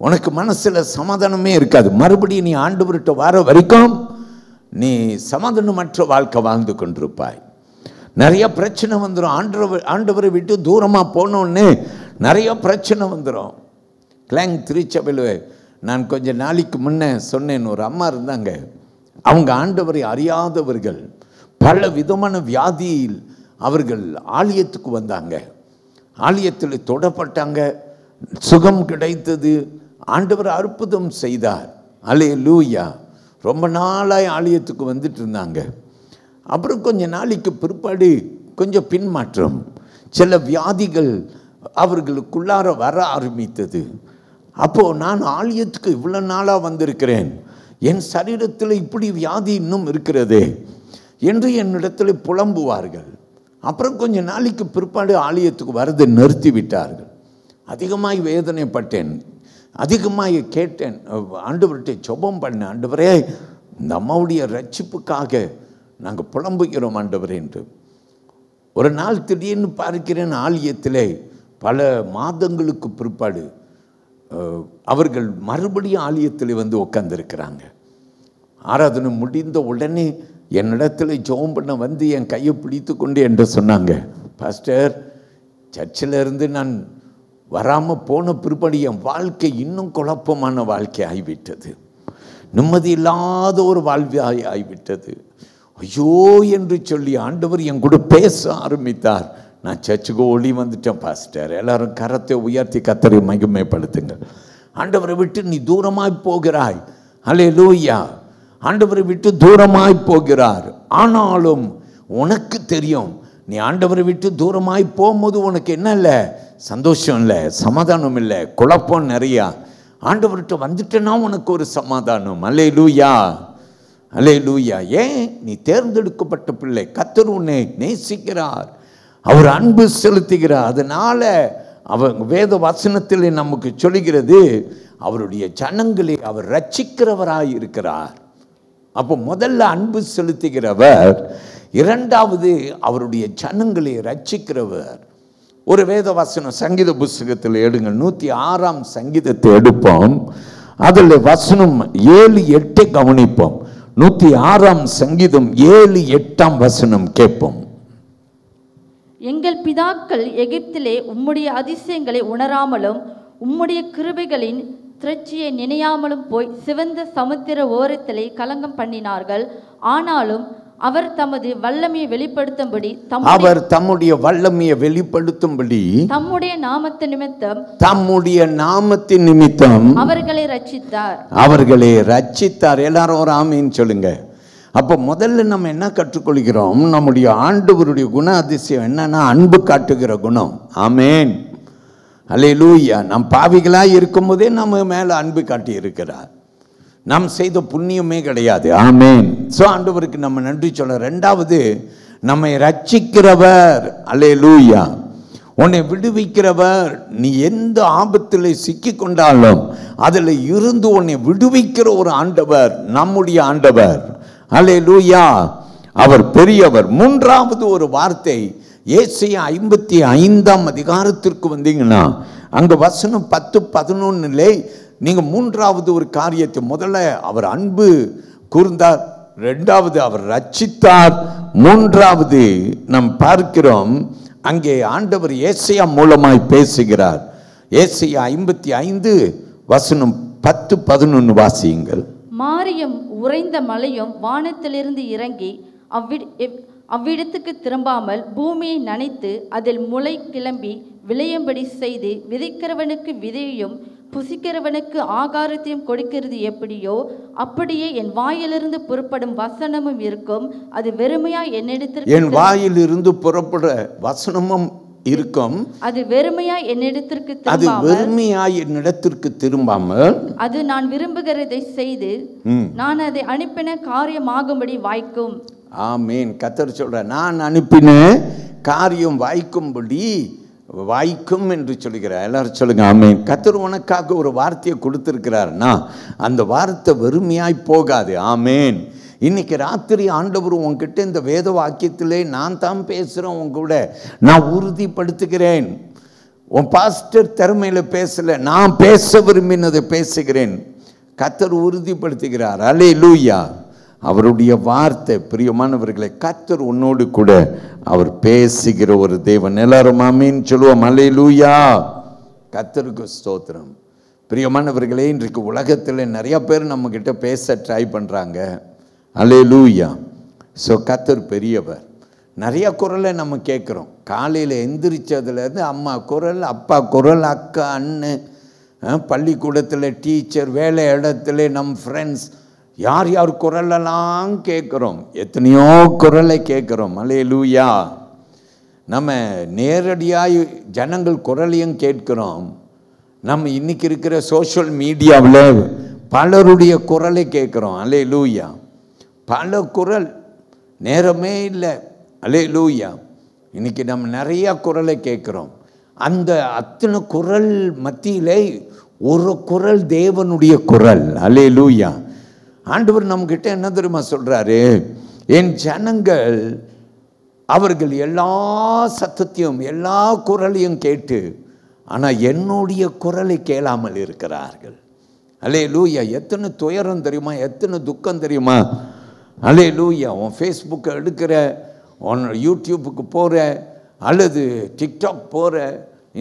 உனக்கு மனசில் சமாதானமே இருக்காது. மறுபடியும் நீ ஆண்டவர்கிட்ட வர வரைக்கும் நீ சமாதானமற்ற வாழ்க்கை வாழ்ந்து கொண்டிருப்பாய். நிறைய பிரச்சனை வந்துடும். ஆண்டவரை விட்டு தூரமாக போனோன்னு நிறைய பிரச்சனை வந்துடும். கிளாங் திருச்சபையில் நான் கொஞ்சம் நாளைக்கு முன்னே சொன்னேன், ஒரு அம்மா இருந்தாங்க. அவங்க ஆண்டவரை அறியாதவர்கள், பல விதமான வியாதியில் அவர்கள் ஆலயத்துக்கு வந்தாங்க. ஆலயத்தில் தொடப்பட்டாங்க, சுகம் கிடைத்தது, ஆண்டவர் அற்புதம் செய்தார். அல்லேலூயா. ரொம்ப நாளாய் ஆலயத்துக்கு வந்துட்டு இருந்தாங்க. அப்புறம் கொஞ்ச நாளைக்கு பிற்பாடு கொஞ்சம் பின்மாற்றம், சில வியாதிகள் அவர்களுக்குள்ளார வர ஆரம்பித்தது. அப்போது நான் ஆலயத்துக்கு இவ்வளோ நாளாக வந்திருக்கிறேன், என் சரீரத்தில் இப்படி வியாதி இன்னும் இருக்கிறதே என்று என்னிடத்தில் புலம்புவார்கள். அப்புறம் கொஞ்ச நாளைக்கு பிற்பாடு ஆலயத்துக்கு வரதை நிறுத்தி விட்டார்கள். அதிகமாய் வேதனைப்பட்டேன், அதிகமாக கேட்டேன், ஆண்டவர்கிட்ட ஜெபம் பண்ணேன். ஆண்டவரே, இந்த அம்மாவுடைய ரட்சிப்புக்காக நாங்கள் புலம்புகிறோம் ஆண்டவரே என்று. ஒரு நாள் திடீர்னு பார்க்கிறேன், ஆலயத்திலே பல மாதங்களுக்கு பிற்பாடு அவர்கள் மறுபடியும் ஆலயத்தில் வந்து உட்கார்ந்துருக்கிறாங்க. ஆராதனை முடிந்த உடனே என்னிடத்தில் ஜெபம் பண்ண வந்து என் கையை பிடித்து கொண்டு என்று சொன்னாங்க, பாஸ்டர், சர்ச்சில் இருந்து நான் வராமல் போன பிற்பாடு என் வாழ்க்கை இன்னும் குழப்பமான வாழ்க்கை ஆகிவிட்டது, நிம்மதி இல்லாத ஒரு வாழ்வாய் ஆகிவிட்டது. ஐயோ என்று சொல்லி ஆண்டவர் என் கூட பேச ஆரம்பித்தார். நான் சர்ச்சுக்கு ஓடி வந்துட்டேன் பாஸ்டர். எல்லாரும் கரத்தை உயர்த்தி கர்த்தரை மகிமைப்படுத்துங்கள். ஆண்டவரை விட்டு நீ தூரமாய் போகிறாய். அல்லேலூயா. ஆண்டவரை விட்டு தூரமாய் போகிறார். ஆனாலும் உனக்கு தெரியும், நீ ஆண்டவரை விட்டு தூரமாய் போகும்போது உனக்கு என்ன இல்லை, சந்தோஷம் இல்லை, சமாதானம் இல்லை, குழப்பம் நிறையா. ஆண்டவர்கிட்ட வந்துட்டேன்னா உனக்கு ஒரு சமாதானம். அல்லேலூயா, அல்லேலூயா. ஏன்? நீ தேர்ந்தெடுக்கப்பட்ட பிள்ளை, கர்த்தர் உன்னை நேசிக்கிறார், அவர் அன்பு செலுத்துகிறார். அதனால அவர் வேத வசனத்தில் நமக்கு சொல்லுகிறது, அவருடைய ஜனங்களை அவர் ரட்சிக்கிறவராய் இருக்கிறார். அப்போ முதல்ல அன்பு செலுத்துகிறவர், இரண்டாவது அவருடைய ஜனங்களை ரட்சிக்கிறவர். ஒரு வேத வசனம் சங்கீத புஸ்தகத்தில் எடுங்கள், 106ஆம் சங்கீதத்தை எடுப்போம். அதில் வசனம் 7-8 கவனிப்போம். 106ஆம் சங்கீதம் 7-8 வசனம் கேட்போம். எங்கள் பிதாக்கள் எகிப்திலே உம்முடைய அதிசயங்களை உணராமலும் உம்முடைய கிருபைகளின் திரட்சியை நினையாமலும் போய் சிவந்த சமுத்திர ஓரத்திலே கலங்கம் பண்ணினார்கள். ஆனாலும் அவர் தமது வல்லமையை வெளிப்படுத்தும்படி தம்முடைய வல்லமையை வெளிப்படுத்தும்படி தம்முடைய நாமத்தின் நிமித்தம் அவர்களை ரட்சித்தார். எல்லாரும் ஒரு ஆமீன் சொல்லுங்க. அப்போ முதல்ல நம்ம என்ன கற்றுக்கொள்கிறோம்? நம்முடைய ஆண்டவருடைய குண அதிசயம் என்னன்னா அன்பு காட்டுகிற குணம். ஆமேன், அல்லேலூயா. நம் பாவிகளாய் இருக்கும்போதே நம்ம மேலே அன்பு காட்டி இருக்கிறார். நாம் செய்த புண்ணியமே கிடையாது. ஆமேன். ஸோ ஆண்டவருக்கு நம்ம நன்றி சொல்ல. ரெண்டாவது, நம்மை ரட்சிக்கிறவர். அல்லேலூயா. உன்னை விடுவிக்கிறவர். நீ எந்த ஆபத்தில் சிக்கி கொண்டாலும் அதில் இருந்து உன்னை விடுவிக்கிற ஒரு ஆண்டவர் நம்முடைய ஆண்டவர். அல்லேலூயா. அவர் பெரியவர். மூன்றாவது ஒரு வார்த்தை, ஏசாயா 55ஆம் அதிகாரத்திற்கு வந்தீங்கன்னா அங்க வசனம் 10-11 நீங்க மூன்றாவது ஒரு காரியத்தை, முதல்ல அவர் அன்பு கூர்ந்தார், இரண்டாவது அவர் ரட்சித்தார், மூன்றாவது நாம் பார்க்கிறோம் அங்கே ஆண்டவர் ஏசாயா மூலமாய் பேசுகிறார். ஏசாயா 55 வசனம் 10-11 வாசியுங்கள். மாரியம் உறைந்த மலையும் வானத்திலிருந்து இறங்கி அவ்விடத்துக்கு திரும்பாமல் பூமியை நனைத்து அதில் முளை கிளம்பி விளையும்படி செய்து விதைக்கிறவனுக்கு விதையையும் புசிக்கிறவனுக்கு ஆகாரத்தையும் கொடுக்கிறது எப்படியோ அப்படியே என் வாயிலிருந்து புறப்படும் வசனமும் இருக்கும். அது வெறுமையாய் என் வாயிலிருந்து புறப்பட வசனமும் இருக்கும். அது வெறுமையாய் என்னிடத்திற்கு திரும்பாமல் அது நான் விரும்புகிறதை செய்து நான் அதை அனுப்பின காரியமாகும்படி வாய்க்கும். ஆமீன். கர்த்தர் சொல்ற, நான் அனுப்பின காரியம் வாய்க்கும்படி வாய்க்கும் என்று சொல்லுகிறார். எல்லாரும் சொல்லுங்க ஆமீன். கர்த்தர் உனக்காக ஒரு வார்த்தையை கொடுத்திருக்கிறார்னா அந்த வார்த்தை வெறுமையாய் போகாது. ஆமீன். இன்னைக்கு ராத்திரி ஆண்டவர் உங்ககிட்ட இந்த வேத வாக்கியத்திலே நான் தான் பேசுகிறேன், உங்க கூட நான் உறுதிப்படுத்துகிறேன். உன் பாஸ்டர் திறமையில பேசல, நான் பேச விரும்பினதை பேசுகிறேன். கர்த்தர் உறுதிப்படுத்துகிறார். அல்லேலூயா. அவருடைய வார்த்தை. பிரியமானவர்களை, கர்த்தர் உன்னோடு கூட அவர் பேசுகிற ஒரு தேவன். எல்லாரும் ஆமீன் சொல்லுவோம். அல்லேலூயா. கர்த்தருக்கு ஸ்தோத்திரம். பிரியமானவர்களே, இன்றைக்கு உலகத்தில் நிறைய பேர் நம்மக்கிட்ட பேச ட்ரை பண்ணுறாங்க. அல்லேலூயா. ஸோ கர்த்தர் பெரியவர். நிறைய குரலை நம்ம கேட்குறோம். காலையில் எந்திரிச்சதுலேருந்து அம்மா குரல், அப்பா குரல், அக்கா, அண்ணன், பள்ளிக்கூடத்தில் டீச்சர், வேலை இடத்துல நம் ஃப்ரெண்ட்ஸ், யார் யார் குரலெல்லாம் கேட்குறோம். எத்தனையோ குரலை கேட்குறோம். அல்லேலூயா. நம்ம நேரடியாக ஜனங்கள் குரலையும் கேட்குறோம். நம்ம இன்னைக்கு இருக்கிற சோஷியல் மீடியாவில் பலருடைய குரலை கேட்குறோம். அல்லேலூயா. பல குரல், நேரமே இல்லை. அல்லேலூயா. இன்னைக்கு நம்ம நிறையா குரலை கேட்குறோம். அந்த அத்தனை குரல் மத்தியிலே ஒரு குரல் தேவனுடைய குரல். அல்லேலூயா. ஆண்டவர் நம்மகிட்ட என்ன தெரியுமா சொல்றாரு? என் ஜனங்கள் அவர்கள் எல்லா சத்தத்தையும் எல்லா குரலையும் கேட்டு ஆனால் என்னுடைய குரலை கேளாமல் இருக்கிறார்கள். அல்லேலூயா. எத்தனை துயரம் தெரியுமா, எத்தனை துக்கம் தெரியுமா. அல்லேலூயா. உன் ஃபேஸ்புக்கை எடுக்கிற, உன் யூடியூப்புக்கு போகிற, அல்லது டிக்டாக் போகிற,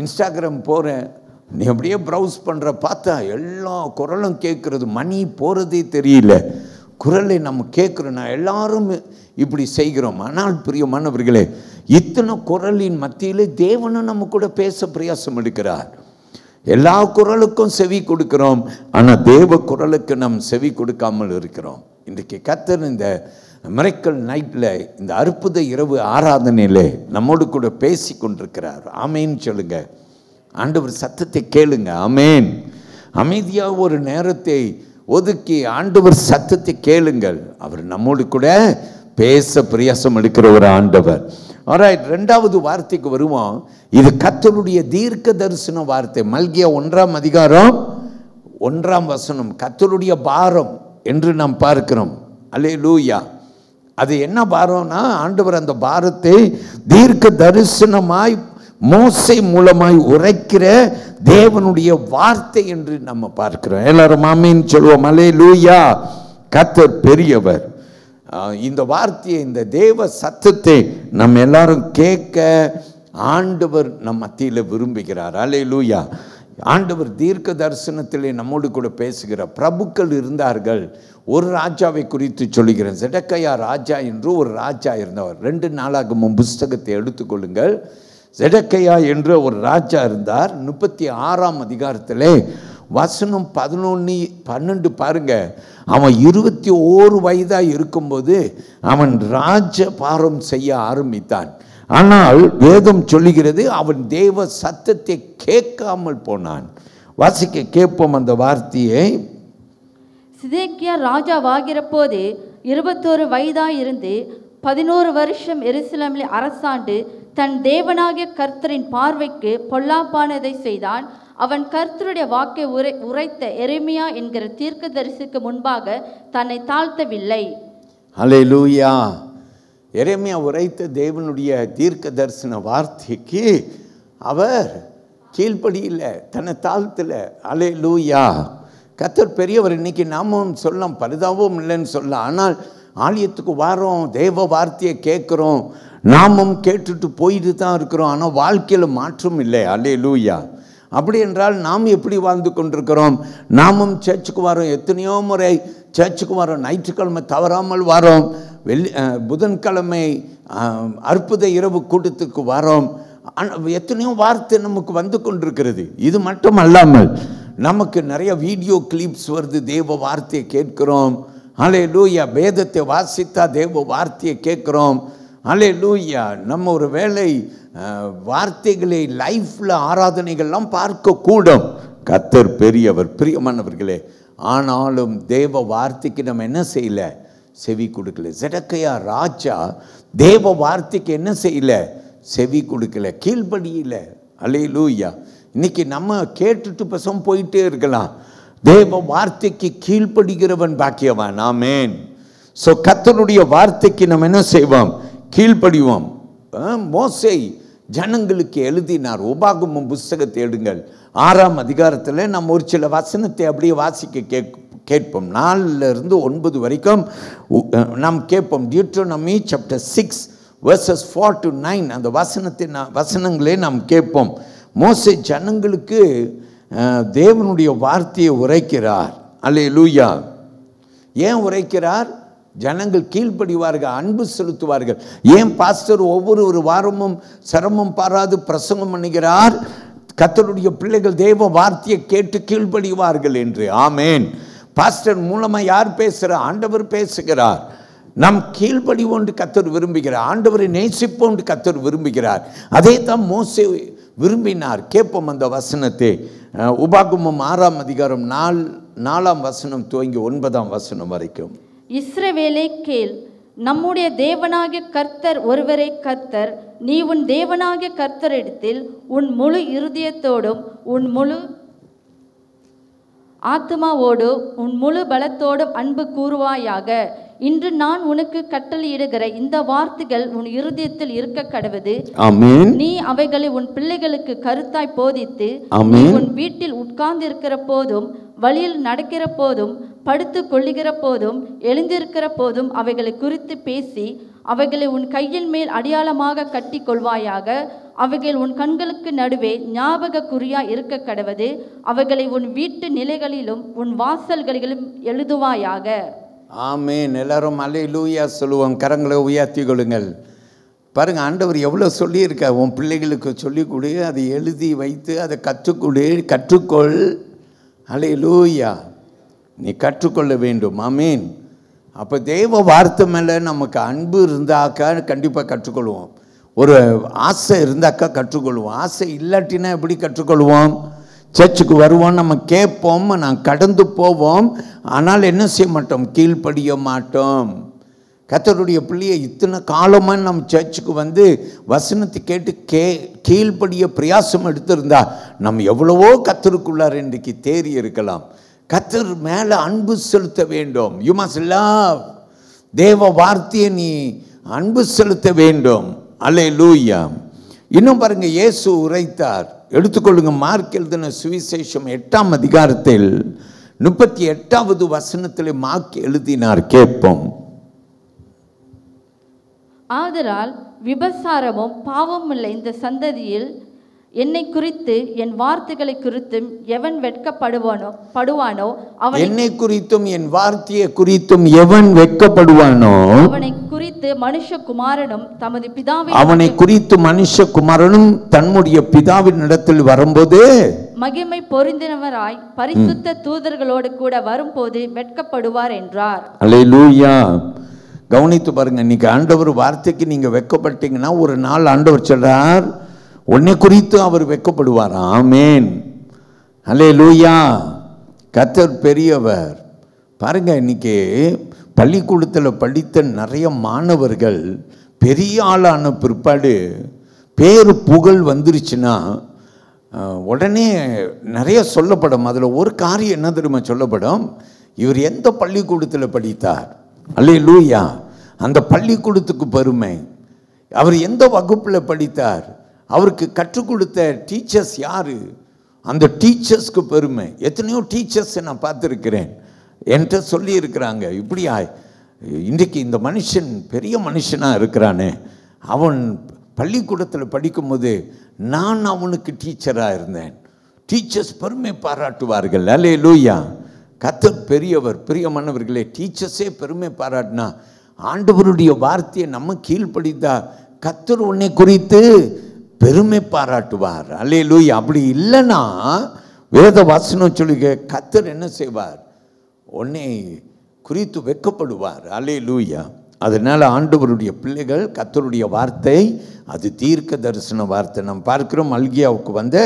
இன்ஸ்டாகிராம் போகிற, நீ அப்படியே ப்ரௌஸ் பண்ணுற, பார்த்தா எல்லா குரலும் கேட்குறது. மணி போகிறதே தெரியல. குரலை நம்ம கேட்குறோம். நான் எல்லாரும் இப்படி செய்கிறோம். ஆனால் பிரியமானவர்களே, இத்தனை குரலின் மத்தியிலே தேவனும் நம்ம கூட பேச பிரயாசம் எடுக்கிறார். எல்லா குரலுக்கும் செவி கொடுக்கிறோம், ஆனால் தேவ குரலுக்கு நம் செவி கொடுக்காமல் இருக்கிறோம். இன்றைக்கு கர்த்தர் இந்த மிரக்கல் நைட்டில், இந்த அற்புத இரவு ஆராதனையிலே நம்மோடு கூட பேசி கொண்டிருக்கிறார். ஆமேன் சொல்லுங்க. ஆண்டவர் சத்தத்தை கேளுங்க. ஆமேன். அமைதியாக ஒரு நேரத்தை ஒதுக்கி ஆண்டவர் சத்தத்தை கேளுங்கள். அவர் நம்மோடு கூட பேச பிரயாசம் எடுக்கிற ஒரு ஆண்டவர். ஆல்ரைட், ரெண்டாவது வார்த்தைக்கு வருவோம். இது கர்த்தருடைய தீர்க்க தரிசன வார்த்தை. மல்கியா 1ஆம் அதிகாரம் 1ஆம் வசனம். கர்த்தருடைய பாரம் என்று நாம் பார்க்கிறோம். அல்லேலூயா. அது என்ன பாரம்னா, ஆண்டவர் அந்த பாரத்தை தீர்க்க தரிசனமாய் மோசே மூலமாய் உரைக்கிற தேவனுடைய வார்த்தை என்று நம்ம பார்க்கிறோம். எல்லாரும் ஆமீன் சொல்லுவோம். அல்லேலூயா. கர்த்தர் பெரியவர். இந்த வார்த்தையை, இந்த தேவ சத்தத்தை நம்ம எல்லாரும் கேட்க ஆண்டவர் நம் மத்தியில் விரும்புகிறார். அல்லேலூயா. ஆண்டவர் தீர்க்க தரிசனத்திலே நம்மோடு கூட பேசுகிறார். பிரபுக்கள் இருந்தார்கள். ஒரு ராஜாவை குறித்து சொல்லுகிறேன். செடக்கையா ராஜா என்று ஒரு ராஜா இருந்தவர். 2 நாளாகமம் புஸ்தகத்தை எடுத்துக்கொள்ளுங்கள். செடக்கையா என்ற ஒரு ராஜா இருந்தார். 36ஆம் அதிகாரத்திலே வசனம் 11-12 பாருங்க. அவன் 21 வயதாக இருக்கும்போது அவன் ராஜ பாரம் செய்ய ஆரம்பித்தான். ஆனால் வேதம் சொல்லுகிறது, அவன் தேவ சத்தத்தை கேட்காமல் போனான். வாசிக்க கேட்போம் அந்த வார்த்தையை. சிதேக்கியா ராஜாவாகிற போது 21 வயதாயிருந்து 11 வருஷம் எருசலேமில் அரசாண்டு தன் தேவனாகிய கர்த்தரின் பார்வைக்கு பொல்லாப்பானதை செய்தான். அவன் கர்த்தருடைய வாக்கை உரைத்த எரேமியா என்கிற தீர்க்கதரிசிக்கு முன்பாக தன்னை தாழ்த்தவில்லை. அல்லேலூயா. எரேமியா உரைத்த தேவனுடைய தீர்க்க தரிசன வார்த்தைக்கு அவர் கீழ்ப்படியில்ல, தன்னை தாழ்த்தல. அல்லேலூயா. கர்த்தர் பெரியவர். இன்னைக்கு நாமும் சொல்லலாம், பரிதாபம் இல்லைன்னு சொல்லலாம். ஆனால் ஆலயத்துக்கு வரோம், தேவ வார்த்தையை கேட்குறோம், நாமும் கேட்டுட்டு போயிட்டு தான் இருக்கிறோம். ஆனால் வாழ்க்கையில் மாற்றம் இல்லை. அல்லேலூயா. அப்படி என்றால் நாம் எப்படி வாழ்ந்து கொண்டிருக்கிறோம்? நாமும் சர்ச்சுக்கு வரோம், எத்தனையோ முறை சர்ச்சுக்கு வரோம், ஞாயிற்றுக்கிழமை தவறாமல் வரோம், புதன்கிழமை அற்புத இரவு கூட்டத்துக்கு வரோம். எத்தனையோ வார்த்தை நமக்கு வந்து கொண்டிருக்கிறது. இது மட்டும் அல்லாமல் நமக்கு நிறைய வீடியோ கிளிப்ஸ் வருது, தேவ வார்த்தையை கேட்கிறோம். அல்லேலூயா. வேதத்தை வாசித்தா தேவ வார்த்தையை கேட்குறோம். அல்லேலூயா. நம்ம ஒரு வேளை வார்த்தைகளை லைஃப்பில் ஆராதனைகள்லாம் பார்க்கக்கூடும். கர்த்தர் பெரியவர். பிரியமானவர்களே, ஆனாலும் தேவ வார்த்தைக்கு நம்ம என்ன செய்யல? செவி கொடுக்கல. செடக்கையா ராஜா தேவ வார்த்தைக்கு என்ன செய்யல? செவி கொடுக்கல, கீழ்ப்படியில. அல்லேலூயா. இன்னைக்கு நம்ம கேட்டுட்டு பசம் போயிட்டே இருக்கலாம். தேவ வார்த்தைக்கு கீழ்ப்படுகிறவன் பாக்கியவான். ஆமென். ஸோ கர்த்தருடைய வார்த்தைக்கு நம்ம என்ன செய்வோம்? கீழ்ப்படிவோம். மோசே ஜனங்களுக்கு எழுதினார். உபாகமம் புஸ்தகத்தை எடுங்கள். 6ஆம் அதிகாரத்தில் நம்ம ஒரு சில வசனத்தை அப்படியே வாசிக்க கேட்போம். 4 to 9 வரைக்கும் நாம் கேட்போம். டியூட்ரோனமி சாப்டர் 6 verses 4 to 9 அந்த வசனங்களே நாம் கேட்போம். மோசே ஜனங்களுக்கு தேவனுடைய வார்த்தையை உரைக்கிறார். அல்லேலூயா. ஏன் உரைக்கிறார்? ஜனங்கள் கீழ்ப்படிவார்கள், அன்பு செலுத்துவார்கள். ஏன் பாஸ்டர் ஒவ்வொரு வாரமும் சிரமம் பாராது பிரசங்கம் பண்ணுகிறார்? கர்த்தருடைய பிள்ளைகள் தேவ வார்த்தையை கேட்டு கீழ்ப்படிவார்கள் என்று. ஆமேன். பாஸ்டர் மூலமா யார் பேசுகிறார்? ஆண்டவர் பேசுகிறார். நாம் கீழ்ப்படிவோம் என்று கர்த்தர் விரும்புகிறார். ஆண்டவரை நேசிப்போம் என்று கர்த்தர் விரும்புகிறார். அதே தான் மோசே விரும்பினார். கேட்போம் அந்த வசனத்தை. உபாகமம் 6 அதிகாரம் 4 துவங்கி 9 வரைக்கும். இஸ்ரவேலே கேள், நம்முடைய தேவனாகிய கர்த்தர் ஒருவரே கர்த்தர். நீ உன் தேவனாகிய கர்த்தரிடத்தில் உன் முழு இருதயத்தோடும் உன் முழு ஆத்மாவோடு உன் முழு பலத்தோடும் அன்பு கூறுவாயாக. இன்று நான் உனக்கு கட்டளையிடுகிற இந்த வார்த்தைகள் உன் இருதயத்தில் இருக்க கடவது. ஆமென். நீ அவைகளை உன் பிள்ளைகளுக்கு கருத்தாய் போதித்து, நீ உன் வீட்டில் உட்கார்ந்து இருக்கிற போதும், வழியில் நடக்கிற போதும், படுத்து கொள்ளுகிற போதும், எழுந்திருக்கிற போதும் அவைகளை குறித்து பேசி, அவைகளை உன் கையின் மேல் அடையாளமாக கட்டி கொள்வாயாக. அவைகள் உன் கண்களுக்கு நடுவே ஞாபக குறியா இருக்க கடவது. அவைகளை உன் வீட்டு நிலைகளிலும் உன் வாசல்களிலும் எழுதுவாயாக. ஆமென். எல்லாரும் அல்லேலூயா சொல்லுவோம். கரங்களை உயர்த்தி கொள்ளுங்கள். பாருங்க, ஆண்டவர் எவ்வளோ சொல்லியிருக்க. உன் பிள்ளைகளுக்கு சொல்லிக் கொடு, அதை எழுதி வைத்து அதை கற்றுக்கொள். அல்லேலூயா. நீ கற்றுக்கொள்ள வேண்டும். ஆமென். அப்போ தேவ வார்த்தை மேலே நமக்கு அன்பு இருந்தாக்கா கண்டிப்பாக கற்றுக்கொள்வோம். ஒரு ஆசை இருந்தாக்கா கற்றுக்கொள்வோம். ஆசை இல்லாட்டினா எப்படி கற்றுக்கொள்வோம்? சர்ச்சுக்கு வருவோம், நம்ம கேட்போம், நான் கடந்து போவோம், ஆனால் என்ன செய்ய மாட்டோம்? கீழ்ப்படிய மாட்டோம். கர்த்தருடைய பிள்ளையை இத்தனை காலமாக நம்ம சர்ச்சுக்கு வந்து வசனத்தை கேட்டு கீழ்ப்படிய பிரயாசம் எடுத்திருந்தா நம்ம எவ்வளவோ கர்த்தருக்குள்ளார் இன்றைக்கு தேறி இருக்கலாம். கர்த்தர் மேலே அன்பு செலுத்த வேண்டும். You must love. தேவ வார்த்தையை நீ அன்பு செலுத்த வேண்டும். அல்லேலூயா. இன்னும் பாருங்க, இயேசு உரைத்தார். எடுத்துக்கொள்ளுங்க, மார்க் எழுதின சுவிசேஷம் 8 அதிகாரத்தில் 38 மார்க் எழுதினார். கேட்போம். ஆதலால் விபசாரமும் பாவமுள்ள இந்த சந்ததியில் என்னை குறித்து என் வார்த்தைகளை குறித்தும் எவன் வெட்கப்படுவானோ என்னை குறித்தும் என் வார்த்தையை குறித்தும் எவன் வெட்கப்படுவானோ அவனை குறித்து மனுஷகுமாரனும் தமது பிதாவின் அவனை குறித்து மனுஷகுமாரனும் தன்னுடைய பிதாவின் இடத்தில் வரும்போது மகிமை பொருந்தினவராய் பரிசுத்த தூதர்களோடு கூட வரும்போது வெட்கப்படுவார் என்றார். அல்லேலூயா. கவனித்து பாருங்க. இன்னைக்கு ஆண்டவர் வார்த்தைக்கு நீங்க வெட்கப்பட்டீங்கன்னா ஒரு நாள் ஆண்டவர் சொல்றார், உன்னை குறித்து அவர் வெட்கப்படுவார். ஆமேன். அல்லேலூயா. கர்த்தர் பெரியவர். பாருங்க, இன்னைக்கு பள்ளிக்கூடத்தில் படித்த நிறைய மாணவர்கள் பெரிய ஆளான பிற்பாடு பேரு புகழ் வந்துருச்சுன்னா உடனே நிறைய சொல்லப்படும். அதில் ஒரு காரியம் என்ன தெரியுமா சொல்லப்படும்? இவர் எந்த பள்ளிக்கூடத்தில் படித்தார்? அல்லேலூயா. அந்த பள்ளிக்கூடத்துக்கு பெருமை. அவர் எந்த வகுப்பில் படித்தார்? அவருக்கு கற்றுக் கொடுத்த டீச்சர்ஸ் யாரு? அந்த டீச்சர்ஸ்க்கு பெருமை. எத்தனையோ டீச்சர்ஸை நான் பார்த்துருக்கிறேன். என்கிட்ட சொல்லி இருக்கிறாங்க, இப்படியா இன்றைக்கு இந்த மனுஷன் பெரிய மனுஷனாக இருக்கிறானே, அவன் பள்ளிக்கூடத்தில் படிக்கும்போது நான் அவனுக்கு டீச்சராக இருந்தேன். டீச்சர்ஸ் பெருமை பாராட்டுவார்கள். அல்லேலூயா. கர்த்தர் பெரியவர். பிரியமானவர்களே, டீச்சர்ஸே பெருமை பாராட்டினா ஆண்டவருடைய வார்த்தையை நம்ம கீழ்ப்படித்தா கர்த்தர் உன்னை குறித்து பெருமை பாராட்டுவார். அல்லேலூயா. அப்படி இல்லைன்னா வேத வசனம் சொல்லுங்க, கர்த்தர் என்ன செய்வார்? உன்னை குறித்து வெட்கப்படுவார். அல்லேலூயா. அதனால ஆண்டவருடைய பிள்ளைகள் கர்த்தருடைய வார்த்தை அது தீர்க்க தரிசன வார்த்தை. நாம் பார்க்கிறோம், மல்கியாவுக்கு வந்த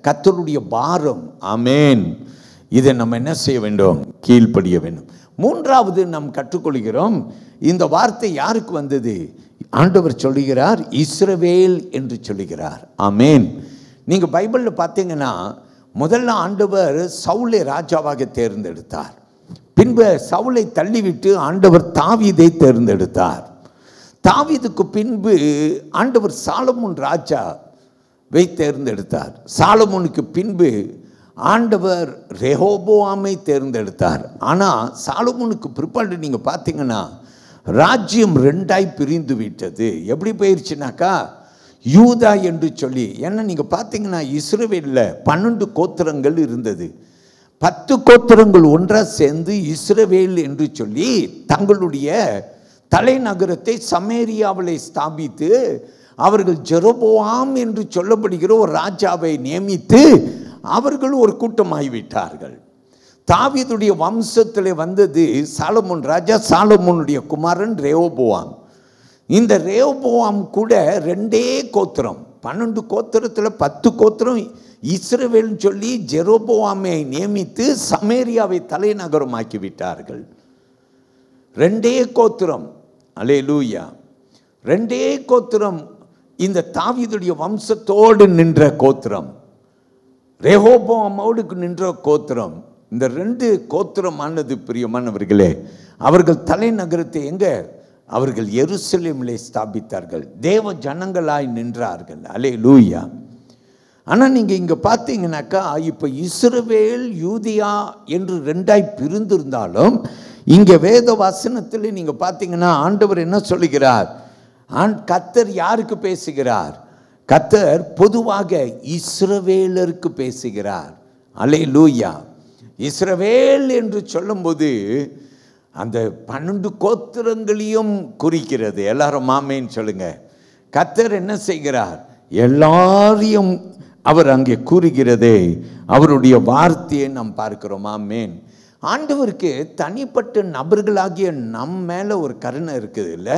கர்த்தருடைய பாரம். ஆமேன். இதை நம்ம என்ன செய்ய வேண்டும்? கீழ்ப்படிய வேண்டும். மூன்றாவது நாம் கற்றுக்கொள்கிறோம், இந்த வார்த்தை யாருக்கு வந்தது? ஆண்டவர் சொல்லுகிறார், இஸ்ரவேல் என்று சொல்லுகிறார். ஆமேன். நீங்க பைபிளில் பார்த்தீங்கன்னா முதல்ல ஆண்டவர் சவுலை ராஜாவாக தேர்ந்தெடுத்தார். பின்பு சவுலை தள்ளிவிட்டு ஆண்டவர் தாவீதை தேர்ந்தெடுத்தார். தாவீதுக்கு பின்பு ஆண்டவர் சாலமோன் ராஜாவை தேர்ந்தெடுத்தார். சாலமோனுக்கு பின்பு ஆண்டவர் ரெஹோபோவாமை தேர்ந்தெடுத்தார். ஆனால் சாலமோனுக்கு பிற்பாடு நீங்கள் பார்த்தீங்கன்னா ராஜ்யம் ரெண்டாய் பிரிந்து விட்டது. எப்படி போயிடுச்சுனாக்கா, யூதா என்று சொல்லி, ஏன்னா நீங்கள் பார்த்தீங்கன்னா இஸ்ரவேலில் 12 கோத்திரங்கள் இருந்தது. 10 கோத்திரங்கள் ஒன்றாக சேர்ந்து இஸ்ரவேல் என்று சொல்லி தங்களுடைய தலைநகரத்தை சமேரியாவிலே ஸ்தாபித்து அவர்கள் ஜெரோபோவாம் என்று சொல்லப்படுகிற ஒரு ராஜாவை நியமித்து அவர்கள் ஒரு கூட்டமாகிவிட்டார்கள். தாவீதுடைய வம்சத்தில் வந்தது சாலமோன் ராஜா, சாலமோனுடைய குமாரன் ரெஹோபோவாம். இந்த ரெஹோபோவாம் கூட 2 கோத்திரம், 12 கோத்திரத்தில் 10 கோத்திரம் இஸ்ரவேல் சொல்லி ஜெரோபோவாமை நியமித்து சமேரியாவை தலைநகரமாக்கி விட்டார்கள். 2 கோத்திரம். அல்லேலூயா. 2 கோத்திரம் இந்த தாவீதுடைய வம்சத்தோடு நின்ற கோத்திரம், ரெஹோபோவாமோடு நின்ற கோத்திரம். இந்த 2 கோத்திரமானது பிரியமானவர்களே, அவர்கள் தலைநகரத்தை எங்க? அவர்கள் எருசலேமிலே ஸ்தாபித்தார்கள். தேவ ஜனங்களாய் நின்றார்கள். அல்லேலூயா. ஆனால் நீங்கள் இங்கே பார்த்தீங்கன்னாக்கா, இப்போ இஸ்ரவேல் யூதியா என்று 2ஆய் பிரிந்திருந்தாலும் இங்கே வேத வசனத்தில் நீங்கள் பார்த்தீங்கன்னா ஆண்டவர் என்ன சொல்லுகிறார்? கர்த்தர் யாருக்கு பேசுகிறார்? கர்த்தர் பொதுவாக இஸ்ரவேலருக்கு பேசுகிறார். அல்லேலூயா. இஸ்ரவேல் என்று சொல்லும்போது அந்த 12 கோத்திரங்களையும் குறிக்கிறது. எல்லாரும் ஆமேன்னு சொல்லுங்க. கர்த்தர் என்ன செய்கிறார்? எல்லாரையும் அவர் அங்கே கூறுகிறதே அவருடைய வார்த்தையை நாம் பார்க்கிறோம். ஆமேன். ஆண்டவருக்கு தனிப்பட்ட நபர்களாகிய நம் மேலே ஒரு கருணை இருக்குது இல்லை?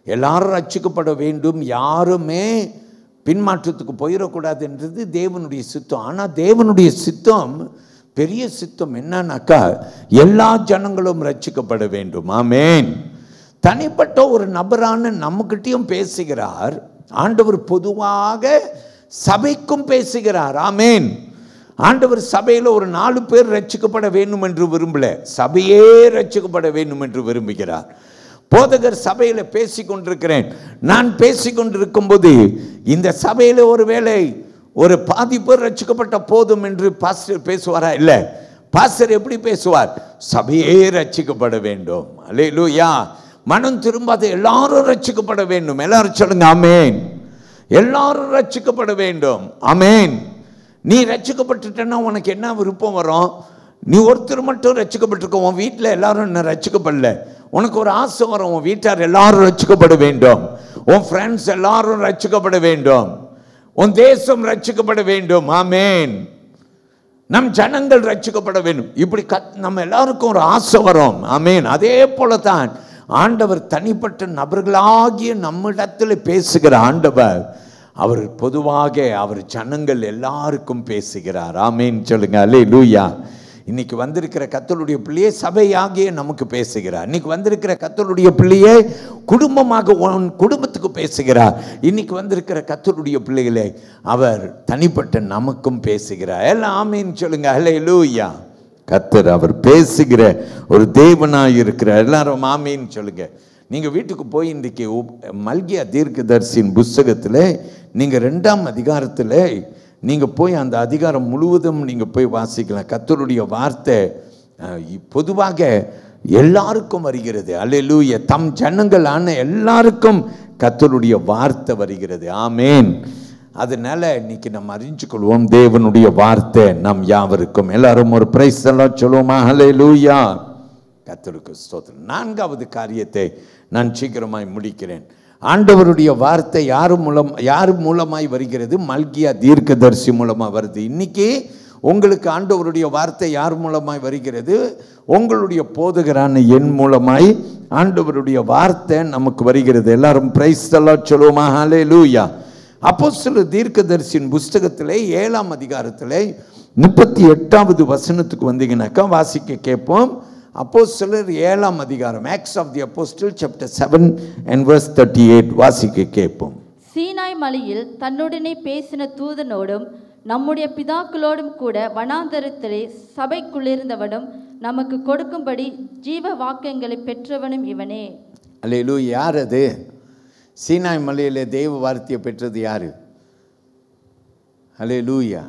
எல்லாரும் ரட்சிக்கப்பட வேண்டும், யாருமே பின்மாற்றத்துக்கு போயிடக்கூடாது என்றது தேவனுடைய சித்தம். ஆனால் தேவனுடைய சித்தம், பெரிய சித்தம் என்னன்னாக்கா, எல்லா ஜனங்களும் ரட்சிக்கப்பட வேண்டும். ஆமேன். தனிப்பட்ட ஒரு நபரான நம்மகிட்டையும் பேசுகிறார் ஆண்டவர், பொதுவாக சபைக்கும் பேசுகிறார். ஆமேன். ஆண்டவர் சபையில் ஒரு 4 பேர் ரட்சிக்கப்பட வேண்டும் என்று விரும்பல, சபையே ரட்சிக்கப்பட வேண்டும் என்று விரும்புகிறார். போதகர் சபையில் பேசிக்கொண்டிருக்கிறேன், நான் பேசிக்கொண்டிருக்கும் போது இந்த சபையில் ஒருவேளை ஒரு பாதி பேர் ரட்சிக்கப்பட்ட போதும் என்று பாஸ்டர் பேசுவாரா? இல்லை. பாஸ்டர் எப்படி பேசுவார்? சபையே ரட்சிக்கப்பட வேண்டும். அல்லேலூயா. மனம் திரும்பாத எல்லாரும் ரட்சிக்கப்பட வேண்டும். எல்லாரும் சொல்லுங்க ஆமேன். எல்லாரும் ரட்சிக்கப்பட வேண்டும். ஆமேன். நீ ரட்சிக்கப்பட்டுட்டேன்னா உனக்கு என்ன விருப்பம் வரும்? நீ ஒருத்தர் மட்டும் ரட்சிக்கப்பட்டிருக்க, உன் வீட்டில் எல்லாரும் என்ன ரட்சிக்கப்படல, உனக்கு ஒரு ஆசை வரும், உன் வீட்டார் எல்லாரும் ரட்சிக்கப்பட வேண்டும், உன் ஃப்ரெண்ட்ஸ் எல்லாரும் ரட்சிக்கப்பட வேண்டும், உன் தேசம் ரட்சிக்கப்பட வேண்டும். ஆமேன். நம் ஜனங்கள் ரட்சிக்கப்பட வேண்டும். இப்படி நம்ம எல்லாருக்கும் ஒரு ஆசை வரும். ஆமேன். அதே போல தான் ஆண்டவர் தனிப்பட்ட நபர்களாகிய நம்மிடத்தில் பேசுகிற ஆண்டவர், அவர் பொதுவாக அவர் ஜனங்கள் எல்லாருக்கும் பேசுகிறார். ஆமேன் சொல்லுங்க. அல்லேலூயா. இன்னைக்கு வந்திருக்கிற கர்த்தருடைய பிள்ளையே சபையாகிய நமக்கு பேசுகிறார். இன்னைக்கு வந்திருக்கிற கர்த்தருடைய பிள்ளையே குடும்பமாக உன் குடும்பத்துக்கு பேசுகிறார். இன்னைக்கு வந்திருக்கிற கர்த்தருடைய பிள்ளைகளே அவர் தனிப்பட்ட நமக்கும் பேசுகிறார். எல்லாம் ஆமேன் சொல்லுங்க. அல்லேலூயா. கர்த்தர் அவர் பேசுகிற ஒரு தேவனாய் இருக்கிறார். எல்லாரும் ஆமேன்னு சொல்லுங்க. நீங்கள் வீட்டுக்கு போய் இன்றைக்கி மல்கியா தீர்க்கதரிசியின் புஸ்தகத்தில் நீங்கள் 2ஆம் அதிகாரத்தில் நீங்கள் போய் அந்த அதிகாரம் முழுவதும் நீங்கள் போய் வாசிக்கலாம். கர்த்தருடைய வார்த்தை பொதுவாக எல்லாருக்கும் வருகிறது. அல்லேலூயா. தம் ஜனங்களான எல்லாருக்கும் கர்த்தருடைய வார்த்தை வருகிறது. ஆமேன். அதனால இன்னைக்கு நம்ம அறிஞ்சுக்கொள்வோம் தேவனுடைய வார்த்தை நம் யாவருக்கும். எல்லாரும் ஒரு பிரைஸ் எல்லாம் சொல்லுவோமா? அல்லேலூயா. கர்த்தருக்கு ஸ்தோத்திரம். 4வது காரியத்தை நான் சீக்கிரமாய் முடிக்கிறேன். ஆண்டவருடைய வார்த்தை யார் மூலமாய் வருகிறது? மல்கியா தீர்க்கதரிசி மூலமாக வருது. இன்னைக்கு உங்களுக்கு ஆண்டவருடைய வார்த்தை யார் மூலமாய் வருகிறது? உங்களுடைய போதகரான என் மூலமாய் ஆண்டவருடைய வார்த்தை நமக்கு வருகிறது. எல்லாரும் பிரைஸ் எல்லாம் சொல்லுவோமா? அல்லேலூயா. அப்போஸ்தலர் தீர்க்கதரிசியின் புஸ்தகத்திலே 7ஆம் அதிகாரத்திலே 38வது வசனத்துக்கு வந்தீங்கன்னாக்கா வாசிக்க கேட்போம். அப்போஸ்தலர் 7ஆம் அதிகாரம், Acts of the Apostle chapter 7 and verse 38 வாசிக்க கேட்போம். சீனாய் மலையில் தன்னுடனே பேசின தூதனோடும் நம்முடைய பிதாக்களோடும் கூட வனாந்தரத்திலே சபைக்குள்ளிருந்தவனும் நமக்கு கொடுக்கும்படி ஜீவ வாக்கியங்களை பெற்றவனும் இவனே. அல்லேலூயா. யார் அது? சீனாய் மலையில் தேவ வார்த்தையை பெற்றது யாரு? அல்லேலூயா.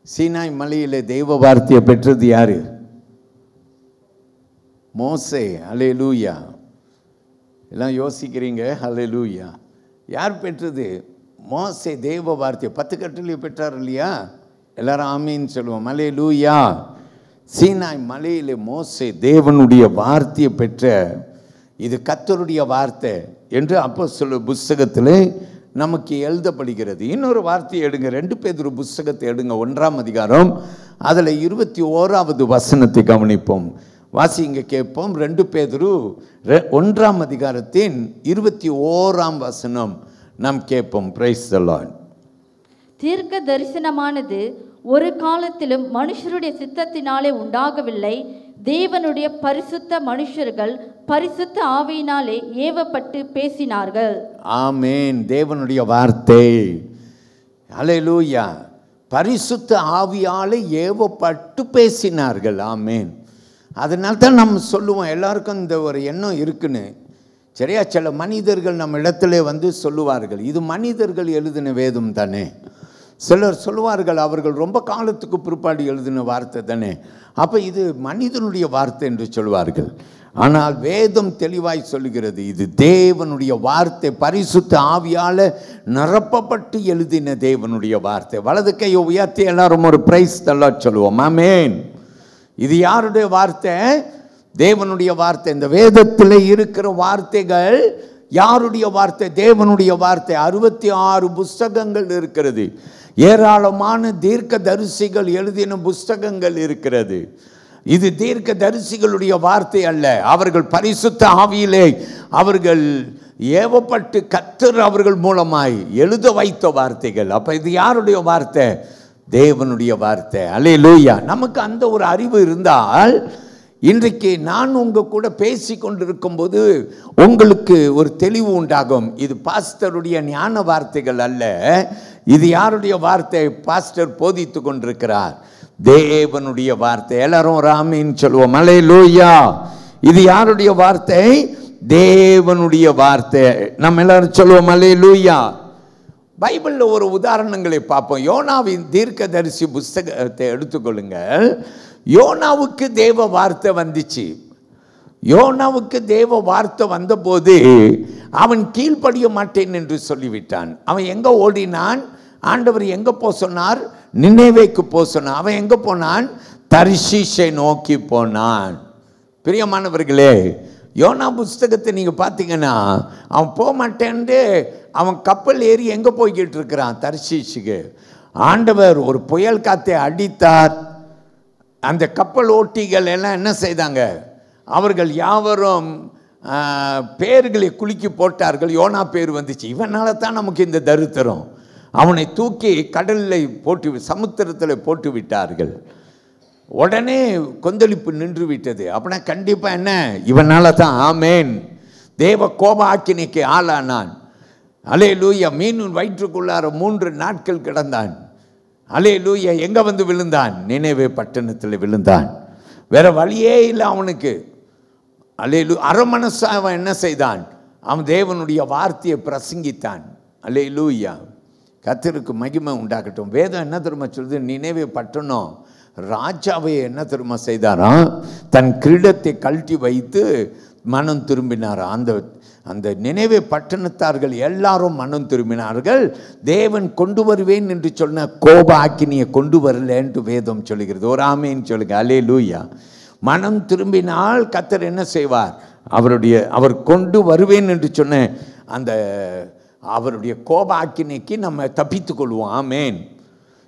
சீனாய் மலையிலே தெய்வ வார்த்தையை பெற்றது யாரு? மோசே. அல்லேலூயா. எல்லாம் யோசிக்கிறீங்க. அல்லேலூயா. யார் பெற்றது? மோசே தெய்வ வார்த்தையை 10 கட்டளையை பெற்றார் இல்லையா? எல்லாரும் ஆமீன்னு சொல்லுவோம். அல்லேலூயா. சீனாய் மலையிலே மோசே தேவனுடைய வார்த்தையை பெற்ற, இது கர்த்தருடைய வார்த்தை என்று அப்போஸ்தலர் புத்தகத்தில் நமக்கு எழுதப்படுகிறது. இன்னொரு வார்த்தையை எடுங்க, 2 பேதுரு புத்தகத்தை எடுங்க, 1ஆம் அதிகாரம், அதில் 21வது வசனத்தை கவனிப்போம். வாசிங்க கேட்போம். 2 பேதுரு 1ஆம் அதிகாரத்தின் 21ஆம் வசனம் நாம் கேட்போம். Price the Lord. தீர்க்க தரிசனமானது ஒரு காலத்திலும் மனுஷருடைய சித்தத்தினாலே உண்டாகவில்லை, தேவனுடைய பரிசுத்த மனுஷர்கள் பரிசுத்த ஆவியினாலே ஏவப்பட்டு பேசினார்கள். ஆமென். தேவனுடைய வார்த்தை. அல்லேலூயா. பரிசுத்த ஆவியாலே ஏவப்பட்டு பேசினார்கள். ஆமென். அதனால தான் நம்ம சொல்லுவோம், எல்லாருக்கும் இந்த ஒரு எண்ணம் இருக்குன்னு. சரியா? சில மனிதர்கள் நம்ம இடத்துல வந்து சொல்லுவார்கள், இது மனிதர்கள் எழுதின வேதம் தானே. சிலர் சொல்லுவார்கள், அவர்கள் ரொம்ப காலத்துக்கு பிற்பாடு எழுதின வார்த்தை தானே, அப்போ இது மனிதனுடைய வார்த்தை என்று சொல்வார்கள். ஆனால் வேதம் தெளிவாய் சொல்லுகிறது, இது தேவனுடைய வார்த்தை, பரிசுத்த ஆவியால் நிரப்பப்பட்டு எழுதின தேவனுடைய வார்த்தை. வலது கையை உயர்த்தி எல்லாரும் ஒரு பிரைஸ் தள்ள சொல்லுவோம். ஆமென். இது யாருடைய வார்த்தை? தேவனுடைய வார்த்தை. இந்த வேதத்தில் இருக்கிற வார்த்தைகள் யாருடைய வார்த்தை? தேவனுடைய வார்த்தை. 66 புஸ்தகங்கள் இருக்கிறது. ஏராளமான தீர்க்க தரிசிகள் எழுதின புஸ்தகங்கள் இருக்கிறது. இது தீர்க்க தரிசிகளுடைய வார்த்தை அல்ல, அவர்கள் பரிசுத்த ஆவியிலே அவர்கள் ஏவப்பட்டு கர்த்தர் அவர்கள் மூலமாய் எழுத வைத்த வார்த்தைகள். அப்ப இது யாருடைய வார்த்தை? தேவனுடைய வார்த்தை. அல்லேலூயா. நமக்கு அந்த ஒரு அறிவு இருந்தால், இன்றைக்கு நான் உங்க கூட பேசி கொண்டிருக்கும் போது உங்களுக்கு ஒரு தெளிவு உண்டாகும். இது பாஸ்டருடைய ஞான வார்த்தைகள் அல்ல, இது யாருடைய வார்த்தை? பாஸ்டர் போதித்து கொண்டிருக்கிறார், தேவனுடைய வார்த்தை. எல்லாரும் ராமின்னு சொல்லுவோம். அல்லேலூயா. இது யாருடைய வார்த்தை? தேவனுடைய வார்த்தை. நம்ம எல்லாரும் சொல்லுவோம் அல்லேலூயா. பைபிளில் ஒரு உதாரணங்களை பார்ப்போம். யோனாவின் தீர்க்கதரிசி புஸ்தகத்தை எடுத்துக்கொள்ளுங்கள். யோனாவுக்கு தேவ வார்த்தை வந்துச்சு. யோனாவுக்கு தேவ வார்த்தை வந்தபோது அவன் கீழ்ப்படிய மாட்டேன் என்று சொல்லிவிட்டான். அவன் எங்க ஓடினான்? ஆண்டவர் எங்க போ சொன்னார்? நினைவேக்கு போ சொன்னார். அவன் எங்க போனான்? தர்ஷீஷை நோக்கி போனான். பிரியமானவர்களே, யோனா புஸ்தகத்தை நீங்க பார்த்தீங்கன்னா, அவன் போக மாட்டேன்னு அவன் கப்பல் ஏறி எங்க போய்கிட்டு இருக்கிறான்? தர்ஷீஷுக்கு. ஆண்டவர் ஒரு புயல் காத்தை அடித்தார். அந்த கப்பல் ஓட்டிகள் எல்லாம் என்ன செய்தாங்க? அவர்கள் யாவரும் பேர்களை குலுக்கி போட்டார்கள். யோனா பேர் வந்துச்சு. இவனால தான் நமக்கு இந்த தரித்திரம். அவனை தூக்கி கடலில் போட்டு, சமுத்திரத்தில் போட்டு விட்டார்கள். உடனே கொந்தளிப்பு நின்று விட்டது. அப்படின்னா கண்டிப்பா என்ன? இவனால தான். ஆமேன். தேவ கோப ஆக்கினைக்கு ஆளானான். அல்லேலூயா. மீன் வயிற்றுக்குள்ளார 3 நாட்கள் கிடந்தான். அல்லேலூயா. எங்க வந்து விழுந்தான்? நினைவே பட்டணத்தில் விழுந்தான். வேற வழியே இல்லை அவனுக்கு. அல்லேலூயா. அரமனசா அவன் என்ன செய்தான்? அவன் தேவனுடைய வார்த்தையை பிரசங்கித்தான். அல்லேலூயா. கர்த்தருக்கு மகிமை உண்டாகட்டும். வேதம் என்ன தெரியுமா சொல்லுது? நினைவே பட்டணம் ராஜாவை என்ன தெரியுமா செய்தாராம்? தன் கிரீடத்தை கழட்டி வைத்து மனம் திரும்பினாராம். அந்த நினைவே பட்டணத்தார்கள் எல்லாரும் மனம் திரும்பினார்கள். தேவன் கொண்டு வருவேன் என்று சொன்ன கோப ஆக்கினியை கொண்டு வரல என்று வேதம் சொல்லுகிறது. ஒரு ஆமேன்னு சொல்லுங்க. அல்லேலூயா. மனம் திரும்பினால் கர்த்தர் என்ன செய்வார்? அவர் கொண்டு வருவேன் என்று சொன்ன அந்த அவருடைய கோப ஆக்கினைக்கு நம்ம தப்பித்துக் கொள்வோம். ஆமேன்.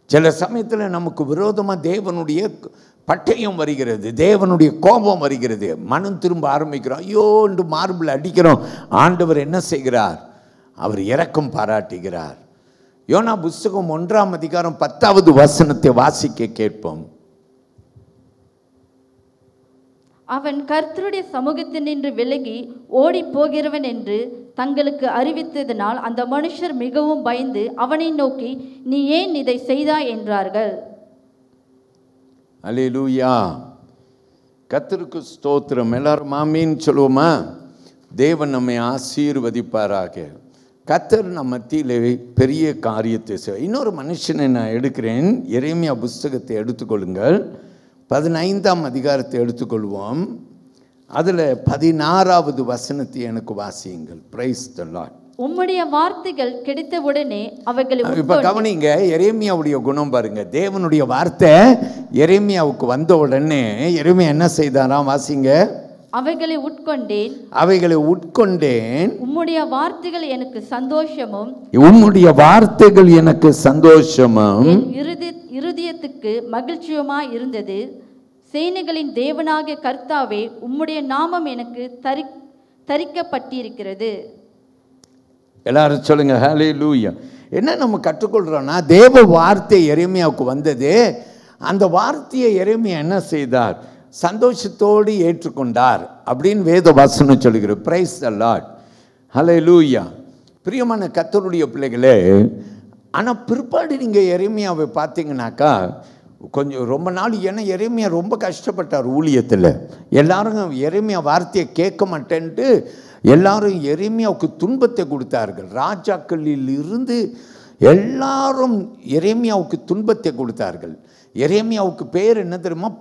சில சமயத்தில் நமக்கு விரோதமாக தேவனுடைய பட்டயம் வருகிறது, தேவனுடைய கோபம் வருகிறது. மனம் திரும்ப ஆரம்பிக்கிறோம். ஐயோ என்று மார்பிள் அடிக்கிறோம். ஆண்டவர் என்ன செய்கிறார்? அவர் இரக்கம் பாராட்டுகிறார். யோனா புஸ்தகம் 1ஆம் அதிகாரம் 10வது வசனத்தை வாசிக்க கேட்போம். அவன் கர்த்தருடைய சமூகத்தினின்று விலகி ஓடி போகிறவன் என்று தங்களுக்கு அறிவித்ததினால் அந்த மனுஷர் மிகவும் பயந்து அவனை நோக்கி, நீ ஏன் இதை செய்தாய் என்றார்கள். அல்லேலூயா. கர்த்தருக்கு ஸ்தோத்திரம். எல்லாரும் ஆமீன் சொல்லுவோமா? தேவன் நம்மை ஆசீர்வதிப்பாராக. கர்த்தர் நம்ம மத்தியிலே பெரிய காரியத்தை செய்வார். இன்னொரு மனுஷனை நான் எடுக்கிறேன். எரேமியா புஸ்தகத்தை எடுத்துக்கொள்ளுங்கள். 15ஆம் அதிகாரத்தை எடுத்துக்கொள்வோம். அதில் 16வது வசனத்தை எனக்கு வாசியுங்கள். Price the Lord. உம்முடைய வார்த்தைகள் கிடைத்தவுடனே அவைகளை இப்போ கவனிங்க, எரேமியாவுடைய குணம் பாருங்க. தேவனுடைய வார்த்தை எரேமியாவுக்கு வந்த உடனே எரேமியா என்ன செய்தாராம்? வாசிங்க. அவைகளை உட்கொண்டேன், அவைகளை உட்கொண்டேன். உம்முடைய வார்த்தைகள் எனக்கு சந்தோஷமும், உம்முடைய வார்த்தைகள் எனக்கு சந்தோஷமும், இருதயத்துக்கு மகிழ்ச்சியுமாய் இருந்தது. சேனைகளின் தேவனாகிய கர்த்தாவே, உம்முடைய நாமம் எனக்கு தரிக்கப்பட்டிருக்கிறது. எல்லாரும் சொல்லுங்க ஹல்லேலூயா. என்ன நம்ம கற்றுக்கொள்றோம்னா, தேவ வார்த்தை எரேமியாவுக்கு வந்தது. அந்த வார்த்தையை எரேமியா என்ன செய்தார்? சந்தோஷத்தோடு ஏற்றுக்கொண்டார் அப்படின்னு வேத வசனம் சொல்லுகிறது. Praise the lord. ஹல்லேலூயா. பிரியமான கர்த்தருடைய பிள்ளைகளே, ஆனால் பிற்பாடு நீங்கள் எரேமியாவை பார்த்தீங்கன்னாக்கா கொஞ்சம் ரொம்ப நாள், ஏன்னா எரேமியா ரொம்ப கஷ்டப்பட்டார் ஊழியத்தில். எல்லாரும் எரேமியா வார்த்தையை கேட்க மாட்டேன்ட்டு எல்லாரும் எரேமியாவுக்கு துன்பத்தை கொடுத்தார்கள். ராஜாக்களில் இருந்து எல்லாரும் எரேமியாவுக்கு துன்பத்தை கொடுத்தார்கள். எரேமியாவுக்கு பேர் என்ன தெரியுமா?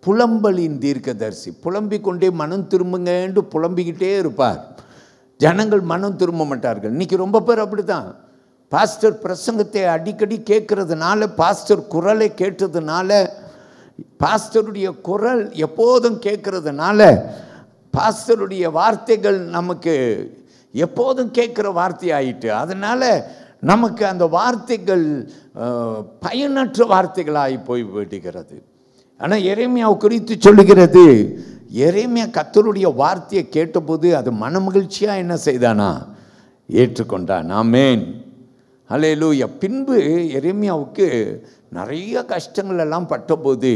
புலம்பலின் தீர்க்கதரிசி. புலம்பிக் கொண்டே மனம் திரும்புங்கன்னு புலம்பிக்கிட்டே இருப்பார். ஜனங்கள் மனம் திரும்ப மாட்டார்கள். இன்றைக்கி ரொம்ப பேர் அப்படி தான். பாஸ்டர் பிரசங்கத்தை அடிக்கடி கேட்கறதுனால, பாஸ்டர் குரலை கேட்டதுனால, பாஸ்டருடைய குரல் எப்போதும் கேட்கறதுனால, பாஸ்டருடைய வார்த்தைகள் நமக்கு எப்போதும் கேட்குற வார்த்தை ஆயிட்டு, அதனால் நமக்கு அந்த வார்த்தைகள் பயனற்ற வார்த்தைகளாகி போய் விடுகிறது. ஆனால் எரேமியாவை குறித்து சொல்லுகிறது, எரேமியா கர்த்தருடைய வார்த்தையை கேட்டபோது அது மனமகிழ்ச்சியாக என்ன செய்தானா? ஏற்றுக்கொண்டான். ஆமென். ஹல்லேலூயா. பின்பு எரேமியாவுக்கு நிறைய கஷ்டங்கள் எல்லாம் பட்டபோது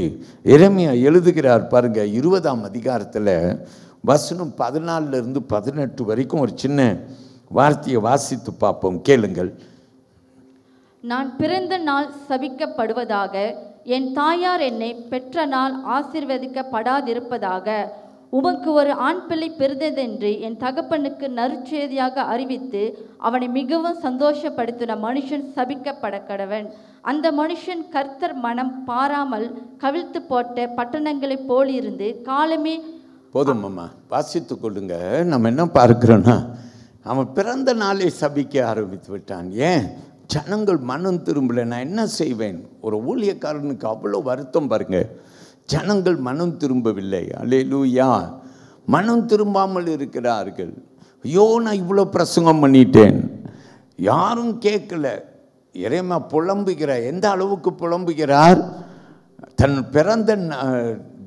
எரேமியா எழுதுகிறார் பாருங்க. 20ஆம் அதிகாரத்தில் வசனம் 14 to 18 வரைக்கும் ஒரு சின்ன வார்த்தையை வாசித்து பார்ப்போம். கேளுங்கள். நான் பிறந்த நாள் சபிக்கப்படுவதாக, என் தாயார் என்னை பெற்ற நாள் ஆசீர்வதிக்கப்படாதிருப்பதாக. உமக்கு ஒரு ஆண் பிள்ளை பிறந்ததென்று என் தகப்பனுக்கு நற்செய்தியாக அறிவித்து அவனை மிகவும் சந்தோஷப்படுத்தின மனுஷன் சபிக்கப்பட கடவன். அந்த மனுஷன் கர்த்தர் மனம் பாராமல் கவிழ்த்து போட்ட பட்டணங்களைப் போலிருந்து காலமே. போதும் அம்மா, வாசித்து கொள்ளுங்க. நம்ம என்ன பார்க்கிறோன்னா, அவன் பிறந்த நாளை சபிக்க ஆரம்பித்து விட்டான். ஏன்? ஜனங்கள் மனம் திரும்பலை. நான் என்ன செய்வேன்? ஒரு ஊழியக்காரனுக்கு அவ்வளோ வருத்தம் பாருங்க. ஜனங்கள் மனம் திரும்பவில்லை. அல்லேலூயா. மனம் திரும்பாமல் இருக்கிறார்கள். ஐயோ, நான் இவ்வளோ பிரசங்கம் பண்ணிட்டேன், யாரும் கேட்கல. எரேமியா புலம்புகிறார். எந்த அளவுக்கு புலம்புகிறார்? தன் பிறந்த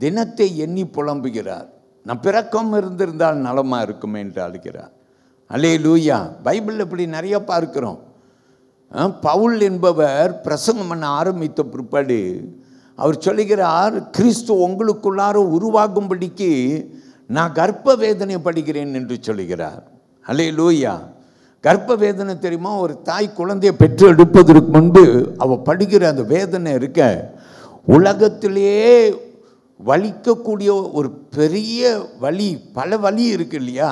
தினத்தை எண்ணி புலம்புகிறார். நான் பிறக்கம் இருந்திருந்தால் நலமாக இருக்குமே என்று அழுகிறார். அல்லேலூயா. பைபிள் இப்படி நிறைய பார்க்கிறோம். பவுல் என்பவர் பிரசங்கம் பண்ண ஆரம்பித்த பிற்பாடு அவர் சொல்லுகிறார், கிறிஸ்து உங்களுக்குள்ளார உருவாகும்படிக்கு நான் கர்ப்ப வேதனை படுகிறேன் என்று சொல்லுகிறார். அல்லேலூயா. கர்ப்ப வேதனை தெரியுமா? ஒரு தாய் குழந்தையை பெற்று எடுப்பதற்கு முன்பு அவள் படுகிற அந்த வேதனை இருக்க, உலகத்திலேயே வலிக்கக்கூடிய ஒரு பெரிய வலி. பல வலி இருக்கு இல்லையா?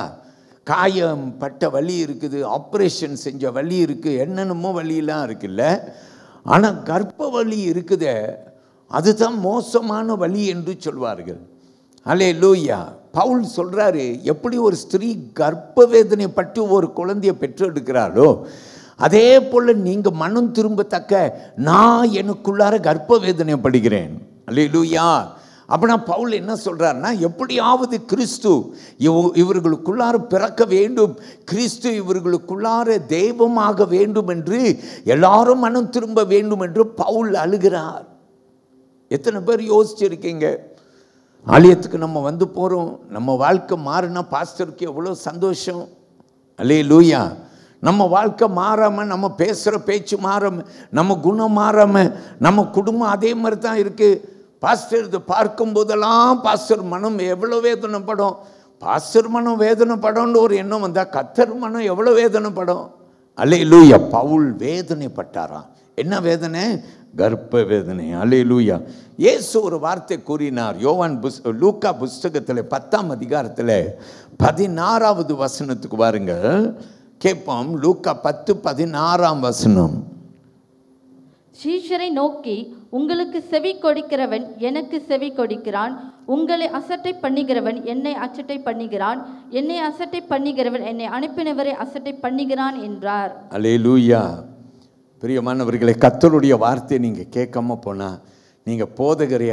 காயம் பட்ட வலி இருக்குது, ஆப்ரேஷன் செஞ்ச வலி இருக்குது, என்னென்னமோ வலியெல்லாம் இருக்குல்ல. ஆனால் கர்ப்ப வலி இருக்குதே, அதுதான் மோசமான வலி என்று சொல்வார்கள். அல்லேலூயா. பவுல் சொல்கிறாரு, எப்படி ஒரு ஸ்திரீ கர்ப்ப வேதனை பட்டு ஒரு குழந்தையை பெற்றெடுக்கிறாளோ, அதே போல் நீங்கள் மனம் திரும்பத்தக்க நான் எனக்குள்ளார கர்ப்ப வேதனை படுகிறேன். அல்லேலூயா. அப்படின்னா பவுல் என்ன சொல்கிறாருன்னா, எப்படியாவது கிறிஸ்து இவர்களுக்குள்ளார பிறக்க வேண்டும், கிறிஸ்து இவர்களுக்குள்ளார தெய்வமாக வேண்டும் என்று எல்லாரும் மனம் திரும்ப வேண்டும் என்று பவுல் அழுகிறார். எத்தனை பேர் யோசிச்சிருக்கீங்க? ஆலயத்துக்கு நம்ம வந்து போகிறோம், நம்ம வாழ்க்கை மாறினா பாஸ்டருக்கு எவ்வளோ சந்தோஷம். அல்லேலூயா. நம்ம வாழ்க்கை மாறாமல், நம்ம பேசுகிற பேச்சு மாறாமல், நம்ம குணம் மாறாமல், நம்ம குடும்பம் அதே மாதிரி தான் இருக்குது. பாஸ்டர் இது பார்க்கும் போதெல்லாம் பாஸ்டர் மனம் எவ்வளோ வேதனைப்படும். பாஸ்டர் மனம் வேதனைப்படம்னு ஒரு எண்ணம் வந்தால் கர்த்தர் மனம் எவ்வளோ வேதனைப்படும். அல்லேலூயா. பவுல் வேதனைப்பட்டாராம். என்ன வேதனை? கர்ப்ப வேதனை. அல்லேலூயா. இயேசு ஒரு வார்த்தை கூறினார். லூக்கா புஸ்தகத்தில் 10ஆம் அதிகாரத்தில் 16வது வசனத்துக்கு வாருங்கள். கேட்போம். லூக்கா 10:16. சீஷரை நோக்கி, உங்களுக்கு செவி கொடுக்கிறவன் எனக்கு செவி கொடுக்கிறான், உங்களை அசட்டை பண்ணுகிறவன் என்னை அசட்டை பண்ணுகிறான், என்னை அசட்டை பண்ணுகிறவன் என்னை அனுப்பினவரை அசட்டை பண்ணுகிறான் என்றார். அல்லேலூயா. பிரியமானவர்களே, கர்த்தருடைய வார்த்தையை நீங்கள் கேட்காம போனால் நீங்கள் போதகரை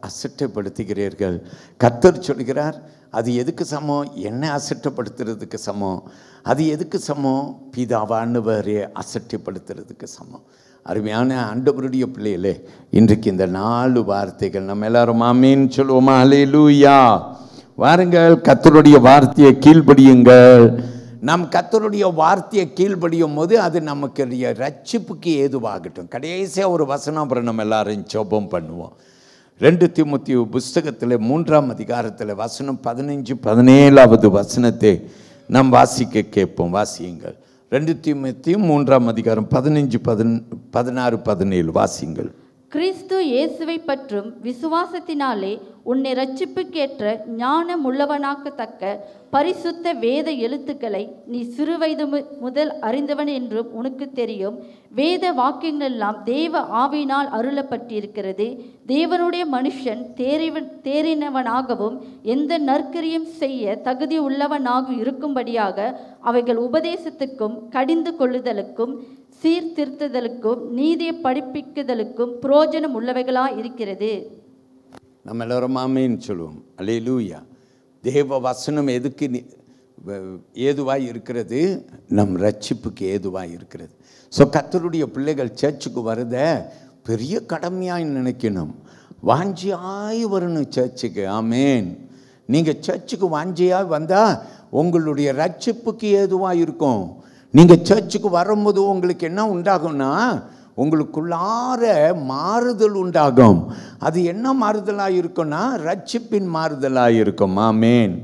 அசட்டைப்படுத்துகிறீர்கள். கர்த்தர் சொல்கிறார், அது எதுக்கு சமம்? என்னை அசட்டைப்படுத்துறதுக்கு சமம். அது எதுக்கு சமம்? பிதாவானவரே அசட்டைப்படுத்துறதுக்கு சமம். அருமையான ஆண்டவருடைய பிள்ளைகளே, இன்றைக்கு இந்த 4 வார்த்தைகள் நம்ம எல்லாரும் ஆமீன் சொல்லுவோமா? அல்லேலூயா. வாருங்கள், கர்த்தருடைய வார்த்தையை கீழ்ப்படியுங்கள். நம் கர்த்தருடைய வார்த்தையை கீழ்ப்படியும் போது அது நமக்கு ரட்சிப்புக்கு ஏதுவாகட்டும். கடைசியாக ஒரு வசனம், அப்புறம் நம்ம எல்லாரும் ஜெபம் பண்ணுவோம். 2 தீமோத்தேயு புஸ்தகத்தில் 3ஆம் அதிகாரத்தில் வசனம் 15-17 வசனத்தை நாம் வாசிக்க கேட்போம். வாசியுங்கள். 2 தீமோத்தேயு 3ஆம் அதிகாரம் 15-16-17 வாசியுங்கள். கிறிஸ்து இயேசுவை பற்றும் விசுவாசத்தினாலே உன்னை ரட்சிப்புக்கேற்ற ஞானம் உள்ளவனாக்கத்தக்க பரிசுத்த வேத எழுத்துக்களை நீ சிறுவயது முதல் அறிந்தவன் என்றும் உனக்கு தெரியும். வேத வாக்கியங்களெல்லாம் தேவ ஆவியினால் அருளப்பட்டிருக்கிறது. தேவனுடைய மனுஷன் தேறினவனாகவும் எந்த நற்கிரியும் செய்ய தகுதி உள்ளவனாகவும் இருக்கும்படியாக அவைகள் உபதேசத்துக்கும் கடிந்து கொள்ளுதலுக்கும் சீர்திருத்துதலுக்கும் நீதியை படிப்பிக்குதலுக்கும் புரோஜனம் உள்ளவைகளாக இருக்கிறது. நம்ம எல்லாரும் ஆமேன்னு சொல்லுவோம். அல்லேலூயா. தேவ வசனம் எதுக்கு ஏதுவாக இருக்கிறது? நம் ரட்சிப்புக்கு ஏதுவாக இருக்கிறது. ஸோ கர்த்தருடைய பிள்ளைகள் சர்ச்சுக்கு வரத பெரிய கடமையாக நினைக்கணும். வாஞ்சியாய் வரணும் சர்ச்சுக்கு. ஆமேன். நீங்கள் சர்ச்சுக்கு வாஞ்சியாய் வந்தால் உங்களுடைய ரட்சிப்புக்கு ஏதுவாக இருக்கும். நீங்கள் சர்ச்சுக்கு வரும்போது உங்களுக்கு என்ன உண்டாகும்னா, உங்களுக்குள்ளார மாறுதல் உண்டாகும். அது என்ன மாறுதலாக இருக்கும்னா, ரட்சிப்பின் மாறுதலாக இருக்கும். ஆமேன்.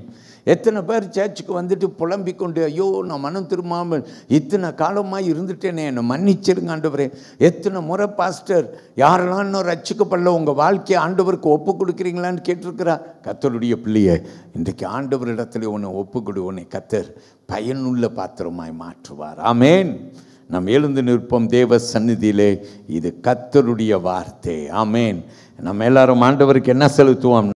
எத்தனை பேர் சர்ச்சுக்கு வந்துட்டு புலம்பிக் கொண்டு, ஐயோ நான் மனம் திரும்பாமல் இத்தனை காலமாக இருந்துட்டேனே, என்னை மன்னிச்சிருங்க ஆண்டவரே. எத்தனை முறை பாஸ்டர் யாரெல்லாம் இன்னும் ரட்சிக்கப்படல, உங்கள் வாழ்க்கையை ஆண்டவருக்கு ஒப்பு கொடுக்குறீங்களான்னு கேட்டிருக்கிறா. கர்த்தருடைய பிள்ளையை இன்றைக்கு ஆண்டவரிடத்துல உன்னை ஒப்பு கொடு. உன்னை கர்த்தர் பயனுள்ள பாத்திரமாய் மாற்றுவார். ஆமேன். நாம் எழுந்து நிற்போம் தேவ சந்நிதியிலே. இது கர்த்தருடைய வார்த்தை. ஆமேன். நம்ம எல்லாரும் ஆண்டவருக்கு என்ன செலுத்துவோம்?